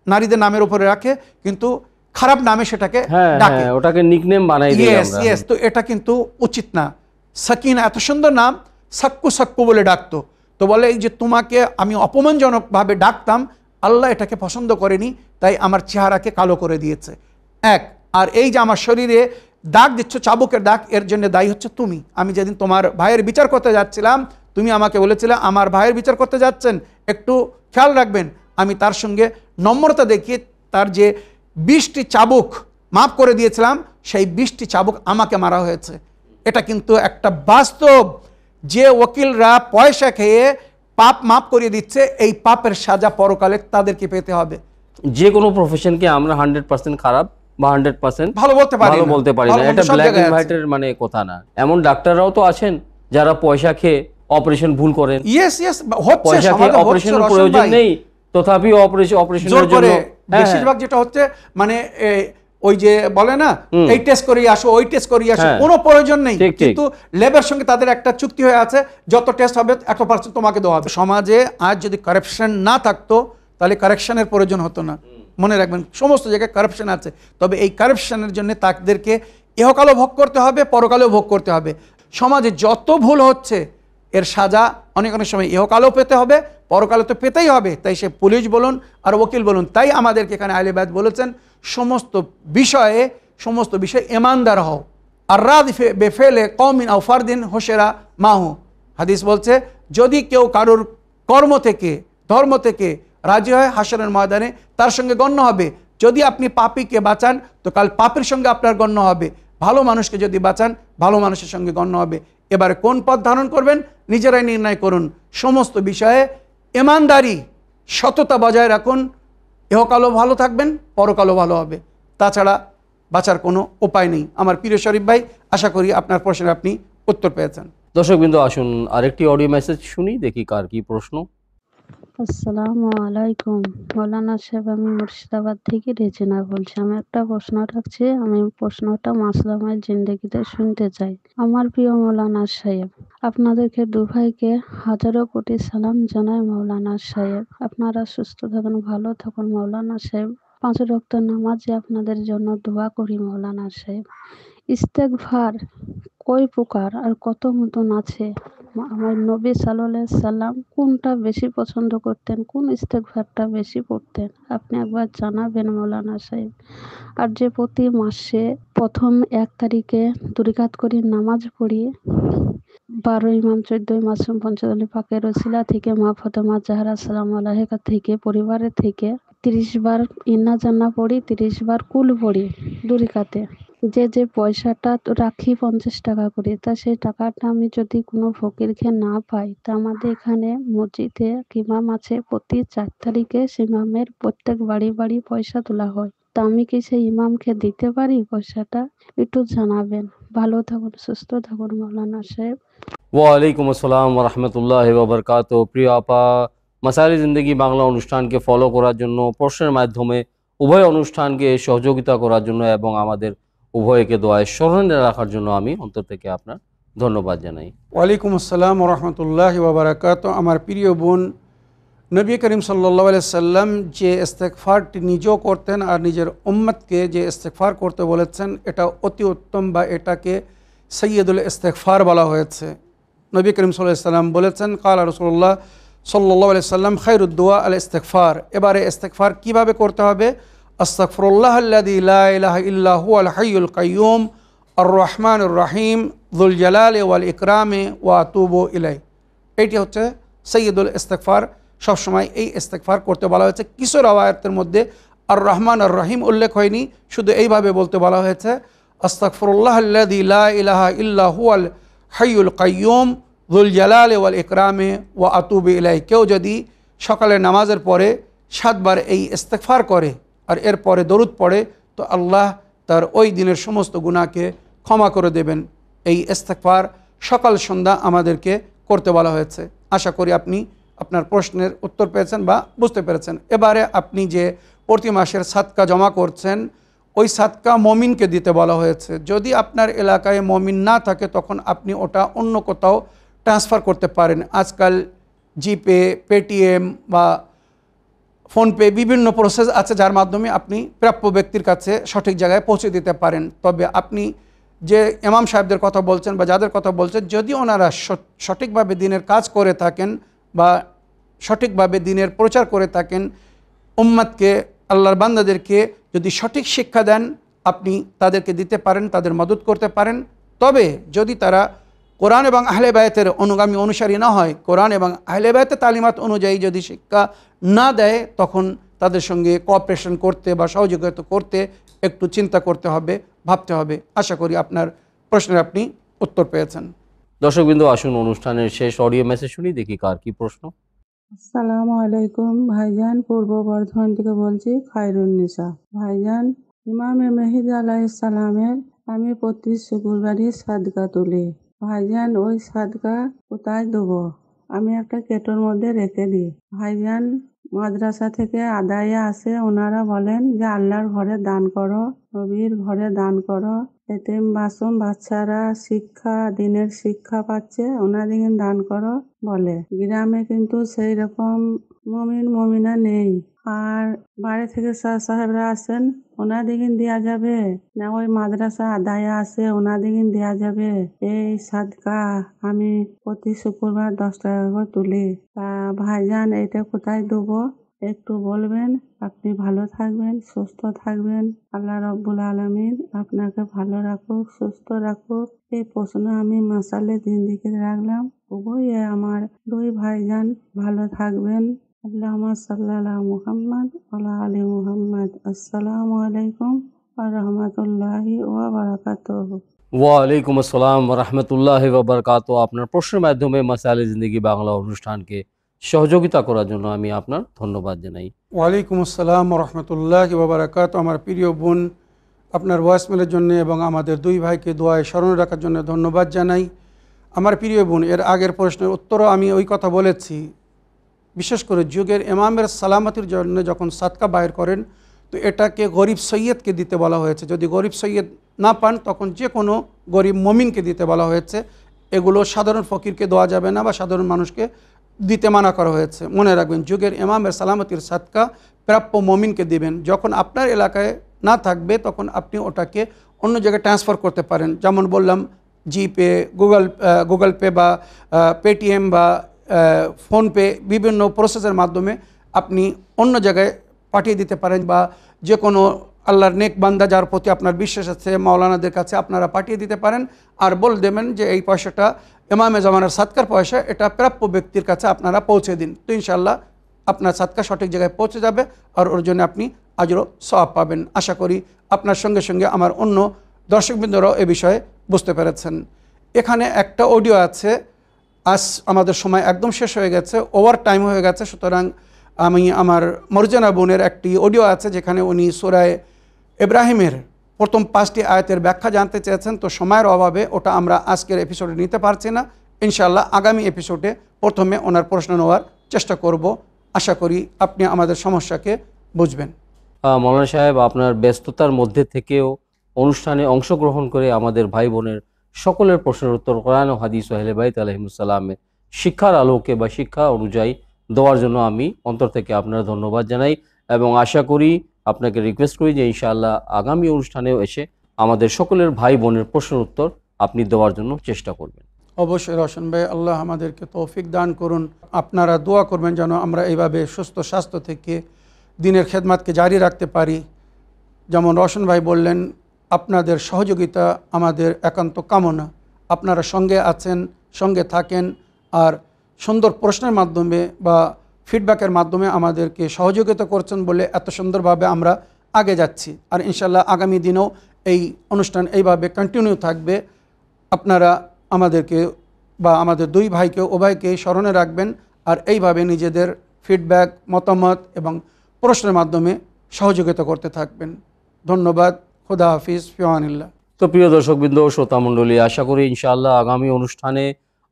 নারীদের নামের উপরে রাখে, কিন্তু খারাপ নামে সেটাকে ডাকে, ওটাকে নিকনেম বানাই দেয় আমরা। তো এটা কিন্তু উচিত না। সাকিনা এত সুন্দর নাম, সাক্কু সাক্কু বলে ডাকতো। তো বলে এই যে তোমাকে আমি অপমানজনকভাবে ডাকতাম, আল্লাহ এটাকে পছন্দ করেনি, তাই আমার চেহারাকে কালো করে দিয়েছে। এক, আর এই যে আমার শরীরে দাগ দিচ্ছ, চাবুকের দাগ, এর জন্য দায়ী হচ্ছে তুমি। আমি যেদিন তোমার ভাইয়ের বিচার করতে যাচ্ছিলাম, তুমি আমাকে বলেছিলে আমার ভাইয়ের বিচার করতে যাচ্ছেন, একটু খেয়াল রাখবেন। আমি তার সঙ্গে নম্রতা দেখিয়ে তার যে 20টি চাবুক মাফ করে দিয়েছিলাম, সেই 20টি চাবুক আমাকে মারা হয়েছে। এটা কিন্তু একটা বাস্তব, যে ওকিলরা পয়সা খেয়ে পাপ মাফ করিয়ে দিচ্ছে, এই পাপের সাজা পরকালে তাদেরকে পেতে হবে। যে কোনো প্রফেশনকে আমরা 100% খারাপ বা 100% ভালো বলতে পারি না, এটা ব্ল্যাক এন্ড হোয়াইটের মানে কথা না। এমন ডাক্তাররাও তো আছেন যারা পয়সা খেয়ে অপারেশন ভুল করেন, ইয়েস ইয়েস, হচ্ছে পয়সা সমাজে হচ্ছে অপারেশনের রশন প্রয়োজন ভাই, নেই, তথাপিও জোর অপারেশনের জন্য করে। হ্যাঁ, বেশিরভাগ যেটা হচ্ছে মানে ওই যে বলে না এই টেস্ট করিয়ে আসো, ওই টেস্ট করিয়ে আসো, হ্যাঁ। কোনো প্রয়োজন নেই, ঠিক, ঠিক। কিন্তু ল্যাবের সঙ্গে তাদের একটা চুক্তি হয়ে আছে, যত টেস্ট হবে 100% তোমাকে দেওয়া হবে। সমাজে আজ যদি কারাপশন না থাকতো তাহলে কারেকশনের প্রয়োজন হতো না। মনে রাখবেন সমস্ত জায়গায় কারাপশন আছে, তবে এই কারাপশনের জন্য তাদেরকে ইহকালও ভোগ করতে হবে, পরকালেও ভোগ করতে হবে। সমাজে যত ভুল হচ্ছে এর সাজা অনেক অনেক সময় ইহকালেও পেতে হবে, পরকালে তো পেতেই হবে। তাই সে পুলিশ বলুন আর ওকিল বলুন, তাই আমাদেরকে এখানে আহলে বায়াত বলেছেন সমস্ত বিষয়ে ইমানদার হও। আর রাদ বেফেলে কওমিন আও ফারদিন হোসেরা মাহু, হাদিস বলছে যদি কেউ কারোর কর্ম থেকে ধর্ম থেকে রাজি হয় হাসরের ময়দানে তার সঙ্গে গণ্য হবে। যদি আপনি পাপীকে বাঁচান তো কাল পাপীর সঙ্গে আপনার গণ্য হবে, ভালো মানুষকে যদি বাঁচান ভালো মানুষের সঙ্গে গণ্য হবে। এবারে কোন পথ ধারণ করবেন নিজেরাই নির্ণয় করুন। সমস্ত বিষয়ে ইমানদারি সততা বজায় রাখুন, ইহকালও ভালো থাকবেন, পরকালও ভালো হবে, তাছাড়া বাঁচার কোনো উপায় নেই। আমার প্রিয় শরীফ ভাই, আশা করি আপনার প্রশ্নের আপনি উত্তর পেয়েছেন। দর্শকবৃন্দ আসুন আরেকটি অডিও মেসেজ শুনি, দেখি কার কি প্রশ্ন। আসসালামু আলাইকুম মৌলানা সাহেব, আমি মুর্শিদাবাদ থেকে রেজিনা বলছি। আমি একটা প্রশ্ন রাখছি, আমি প্রশ্নটা মাসলামায় জিন্দেগিতে শুনতে চাই। আমার প্রিয় মৌলানা সাহেব, আপনাদেরকে দুভাইকে হাজারো কোটি সালাম জানাই মৌলানা সাহেব। আপনারা সুস্থ থাকুন, ভালো থাকুন মৌলানা সাহেব। 5 ওয়াক্ত নামাজে আপনাদের জন্য দোয়া করি মৌলানা সাহেব। ইস্তেগফার কয় প্রকার আর কত মতন আছে? আমার নবী সাল্লাল্লাহু আলাইহি সাল্লাম কোনটা বেশি পছন্দ করতেন, কোন ইস্তেগফারটা বেশি পড়তেন, আপনি একবার জানাবেন মৌলানা সাহেব। আর যে প্রতি মাসে প্রথম 1 তারিখে 2 রাকাত করে নামাজ পড়ি, 12 ইমাম 14 মাসুম পঞ্চদলী পাকের ওসিলা থেকে মা ফাতেমা জাহরা সালামু আলাইহা থেকে পরিবারের থেকে 30 বার ইন্না জান্নাহ পড়ি, 30 বার কুল পড়ি 2 রাকাতে। যে পয়সাটা তো রাখি 50 টাকা করে, তা সেই টাকাটা আমি যদি কোনো ফকিরকে না পাই, তা আমাদের এখানে মসজিদে ইমাম আছে, প্রতি 4 তারিখে সেই ইমামের প্রত্যেক বাড়ি বাড়ি পয়সা তোলা হয়। তা আমি কি সেই ইমামকে দিতে পারি পয়সাটা? একটু জানাবেন। ভালো থাকুন, সুস্থ থাকুন মৌলানা সাহেব। ওয়ালাইকুম আসসালাম রহমতুল্লাহ ওবরকাত। প্রিয় আপা, মাসাইল জিন্দগি বাংলা অনুষ্ঠানকে ফলো করার জন্য, প্রশ্নের মাধ্যমে উভয় অনুষ্ঠানকে সহযোগিতা করার জন্য এবং আমাদের উভয়কে দোয়ায় স্মরণে রাখার জন্য আমি অন্তর থেকে আপনার ধন্যবাদ জানাই। ওয়ালাইকুম আসসালাম রহমতুল্লাহ ওবরাকাত। আমার প্রিয় বোন, নবী করিম সাল্লাল্লাহু আলাইহি সাল্লাম যে ইস্তেগফারটি নিজেও করতেন আর নিজের উম্মতকে যে ইস্তেগফার করতে বলেছেন, এটা অতি উত্তম, বা এটাকে সৈয়দুল ইস্তেগফার বলা হয়েছে। নবী করিম সাল্লাল্লাহু আলাইহি সাল্লাম বলেছেন, কালা রাসূলুল্লাহ সাল্লাল্লাহু আলাইহি সাল্লাম খায়রুদ দুআ আল ইস্তেগফার। এবারে ইস্তেগফার কিভাবে করতে হবে? আস্তাগফিরুল্লাহ আল্লাযী লা ইলাহা ইল্লা হুয়াল হাইয়ুল কাইয়্যুম আর রহমানুর রহিম যুল জালালি ওয়াল ইকরামে ওয়া আতুবু ইলাইহি। এইটি হচ্ছে সৈয়দুল ইস্তেগফার। সবসময় এই ইস্তেগফার করতে বলা হয়েছে। কিছু রওয়ায়াতের মধ্যে আর রহমান আর রহিম উল্লেখ হয়নি, শুধু এইভাবে বলতে বলা হয়েছে, আস্তাগফিরুল্লাহ আল্লাযী লা ইলাহা ইল্লা হুয়াল হাইয়ুল কাইয়্যুম যুল জালালি ওয়াল ইকরামে ওয়া আতুবু ইলাইহি। কেউ যদি সকালে নামাজের পরে 7 বার এই ইস্তেগফার করে আর এরপরে দরুদ পড়ে, তো আল্লাহ তার ওই দিনের সমস্ত গুনাহকে ক্ষমা করে দেবেন। এই ইস্তেগফার সকাল সন্ধ্যা আমাদেরকে করতে বলা হয়েছে। আশা করি আপনি আপনার প্রশ্নের উত্তর পেয়েছেন বা বুঝতে পেরেছেন। এবারে আপনি যে প্রতি মাসের সাদকা জমা করছেন, ওই সাদকা মমিনকে দিতে বলা হয়েছে। যদি আপনার এলাকায় মমিন না থাকে তখন আপনি ওটা অন্য কোথাও ট্রান্সফার করতে পারেন। আজকাল জিপে, পেটিএম বা ফোনপে বিভিন্ন প্রসেস আছে যার মাধ্যমে আপনি প্রাপ্য ব্যক্তির কাছে সঠিক জায়গায় পৌঁছে দিতে পারেন। তবে আপনি যে ইমাম সাহেবদের কথা বলছেন বা যাদের কথা বলছেন, যদি ওনারা সঠিকভাবে দিনের কাজ করে থাকেন বা সঠিকভাবে দিনের প্রচার করে থাকেন, উম্মতকে, আল্লাহর বান্দাদেরকে যদি সঠিক শিক্ষা দেন, আপনি তাদেরকে দিতে পারেন, তাদের মদত করতে পারেন। তবে যদি তারা কোরআন এবং আহলে বায়াতের অনুগামী অনুসারী না হয়, কোরআন এবং আহলে বায়াতের তালিমাত অনুযায়ী যদি শিক্ষা না দেয়, তখন তাদের সঙ্গে কোঅপারেশন করতে বা সহযোগিতা করতে একটু চিন্তা করতে হবে, ভাবতে হবে। আশা করি আপনার প্রশ্নের আপনি উত্তর পেয়েছেন। দর্শকবৃন্দ আসুন অনুষ্ঠানের শেষ অডিও মেসেজ শুনি, দেখি কার কি প্রশ্ন। আসসালামু আলাইকুম ভাইজান, পূর্ব বর্ধমান থেকে বলছি খায়রুন্নিসা। ভাইজান, ইমামে মেহেদী আলাইহিস সালামের আমি প্রতি শুক্রবারই সাদকা তুলি। ভাইজান ওই সাদকা কোথায় দেবো? আমি একটা কেটোর মধ্যে রেখে দিই। ভাইজান মাদ্রাসা থেকে আদায়ে আসে, ওনারা বলেন যে আল্লাহর ঘরে দান করো, নবীর ঘরে দান করো, এতিম মাসুম বাচ্চারা শিক্ষা, দিনের শিক্ষা পাচ্ছে, ওনাদিকে দান করো বলে। গ্রামে কিন্তু সেই রকম মমিন মমিনা নেই। আর বাইরে থেকে স্যার সাহেবরা আসেন, ওনাদিকে দেয়া যাবে না? ওই মাদ্রাসা আদায়ে আসে, ওনাদিকে দেয়া যাবে? এই সাদকা আমি প্রতি শুক্রবার 10 টাকা করে তুলি। তা ভাইজান এটা কোথায় দেবো একটু বলবেন? আপনি ভালো থাকবেন, সুস্থ থাকবেন। আল্লাহ রব্বুল আলামিন আপনাকে ভালো রাখুক, সুস্থ রাখুক। এই প্রশ্ন আমি মাসালে জিন্দিগি রাখলাম। উভয় আমার দুই ভাইজান ভালো থাকবেন। আল্লাহুম্মা সাল্লি আলা মুহাম্মদ ওয়া আলা আলি মুহাম্মদ। আসসালামু আলাইকুম ওয়া রাহমাতুল্লাহি ওয়া বারাকাতুহু। ওয়ালাইকুম আসসালাম রহমতুল্লাহ বাবরকাত। আপনার প্রশ্নের মাধ্যমে মাসাইলে জিন্দেগি বাংলা অনুষ্ঠানকে সহযোগিতা করার জন্য আমি আপনার ধন্যবাদ জানাই। ওয়ালাইকুম আসসালাম রহমতুল্লাহ বাবরাকাত। আমার প্রিয় বোন, আপনার ভয়েসমেলের জন্য এবং আমাদের দুই ভাইকে দোয়ায় স্মরণ রাখার জন্য ধন্যবাদ জানাই। আমার প্রিয় বোন, এর আগের প্রশ্নের উত্তরও আমি ওই কথা বলেছি। বিশেষ করে যুগের ইমামের সালামতির জন্য যখন সাদকা বাইর করেন, তো এটাকে গরিব সৈয়দকে দিতে বলা হয়েছে। যদি গরিব সৈয়দ না পান, তখন যে কোনো গরিব মমিনকে দিতে বলা হয়েছে। এগুলো সাধারণ ফকিরকে দেওয়া যাবে না বা সাধারণ মানুষকে দিতে মানা করা হয়েছে। মনে রাখবেন, যুগের ইমামের সালামতির সাদকা প্রাপ্য মমিনকে দিবেন। যখন আপনার এলাকায় না থাকবে, তখন আপনি ওটাকে অন্য জায়গায় ট্রান্সফার করতে পারেন। যেমন বললাম, জিপে, গুগল পে বা পেটিএম বা ফোনপে, বিভিন্ন প্রসেসের মাধ্যমে আপনি অন্য জায়গায় পাঠিয়ে দিতে পারেন। বা যে কোনো আল্লাহর নেক বান্দা যার প্রতি আপনার বিশ্বাস আছে, মাওলানাদের কাছে আপনারা পাঠিয়ে দিতে পারেন। আর বল দেবেন যে এই পয়সাটা ইমামে জামানার সাদকার পয়সা, এটা প্রাপ্য ব্যক্তির কাছে আপনারা পৌঁছে দিন। তো ইনশাআল্লাহ আপনার সাদকা সঠিক জায়গায় পৌঁছে যাবে, আর ওর জন্য আপনি আজর ও সওয়াব পাবেন। আশা করি আপনার সঙ্গে সঙ্গে আমার অন্য দর্শকবৃন্দরাও এ বিষয়ে বুঝতে পেরেছেন। এখানে একটা অডিও আছে। আজ আমাদের সময় একদম শেষ হয়ে গেছে, ওভার টাইম হয়ে গেছে। সুতরাং আমি আমার মর্জানা বোনের একটি অডিও আছে, যেখানে উনি সূরা ইব্রাহিমের প্রথম 5টি আয়াতের ব্যাখ্যা জানতে চেয়েছেন। তো সময়ের অভাবে ওটা আমরা আজকের এপিসোডে নিতে পারছি না। ইনশাআল্লাহ আগামী এপিসোডে প্রথমে ওনার প্রশ্ন নেওয়ার চেষ্টা করব। আশা করি আপনি আমাদের সমস্যাকে বুঝবেন। মৌলানা সাহেব, আপনার ব্যস্ততার মধ্যে থেকেও অনুষ্ঠানে অংশগ্রহণ করে আমাদের ভাই বোনের সকলের প্রশ্নের উত্তর কোরআন ও হাদিস ও আহলে বাইত আলাইহিমুসসালামের শিক্ষার আলোকে বা শিক্ষা অনুযায়ী দেওয়ার জন্য আমি অন্তর থেকে আপনার ধন্যবাদ জানাই, এবং আশা করি, আপনাকে রিকোয়েস্ট করি যে ইনশাআল্লাহ আগামী অনুষ্ঠানেও এসে আমাদের সকলের ভাই বোনের প্রশ্নের উত্তর আপনি দেওয়ার জন্য চেষ্টা করবেন। অবশ্যই রওশন ভাই, আল্লাহ আমাদেরকে তৌফিক দান করুন। আপনারা দোয়া করবেন যেন আমরা এইভাবে সুস্থ স্বাস্থ্য থেকে দিনের খেদমাতকে জারি রাখতে পারি। যেমন রওশন ভাই বললেন, আপনাদের সহযোগিতা আমাদের একান্ত কামনা। আপনারা সঙ্গে আছেন, সঙ্গে থাকেন, আর সুন্দর প্রশ্নের মাধ্যমে বা ফিডব্যাকের মাধ্যমে আমাদেরকে সহযোগিতা করছেন বলে এত সুন্দরভাবে আমরা আগে যাচ্ছি। আর ইনশাল্লাহ আগামী দিনেও এই অনুষ্ঠান এইভাবে কন্টিনিউ থাকবে। আপনারা আমাদেরকে বা আমাদের দুই ভাইকে, উভয়কে স্মরণে রাখবেন, আর এইভাবে নিজেদের ফিডব্যাক, মতামত এবং প্রশ্নের মাধ্যমে সহযোগিতা করতে থাকবেন। ধন্যবাদ। খুদা হাফিজ, ফিওয়ানিল্লাহ। তো প্রিয় দর্শকবৃন্দ, শ্রোতা মণ্ডলী, আশা করি ইনশাআল্লাহ আগামী অনুষ্ঠানে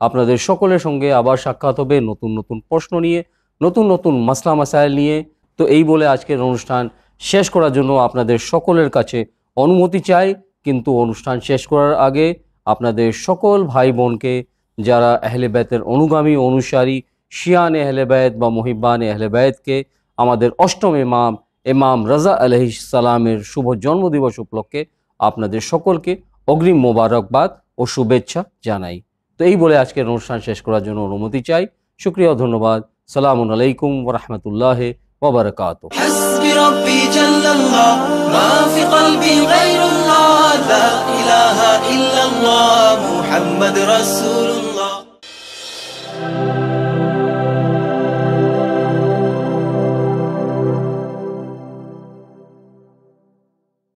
আপনাদের সকলের সঙ্গে আবার সাক্ষাৎ হবে নতুন নতুন প্রশ্ন নিয়ে, নতুন নতুন মাসলা মাসাইল নিয়ে। তো এই বলে আজকের অনুষ্ঠান শেষ করার জন্য আপনাদের সকলের কাছে অনুমতি চাই। কিন্তু অনুষ্ঠান শেষ করার আগে আপনাদের সকল ভাই বোনকে, যারা আহলে বাইতের অনুগামী, অনুসারী, শিয়ান আহলে বাইত বা মুহিব্বান আহলে বাইতকে আমাদের অষ্টম ইমাম রাজা আলাইহিস সালামের শুভ জন্মদিবস উপলক্ষে আপনাদের সকলকে অগ্রিম মোবারকবাদ ও শুভেচ্ছা জানাই। তো এই বলে আজকের অনুষ্ঠান শেষ করার জন্য অনুমতি চাই। শুকরিয়া ও ধন্যবাদ। সালামুন আলাইকুম ওয়া রাহমাতুল্লাহি ওয়া বারাকাতুহু। حسبي ربي جل الله ما في قلبي غير الله لا إله إلا الله محمد رسول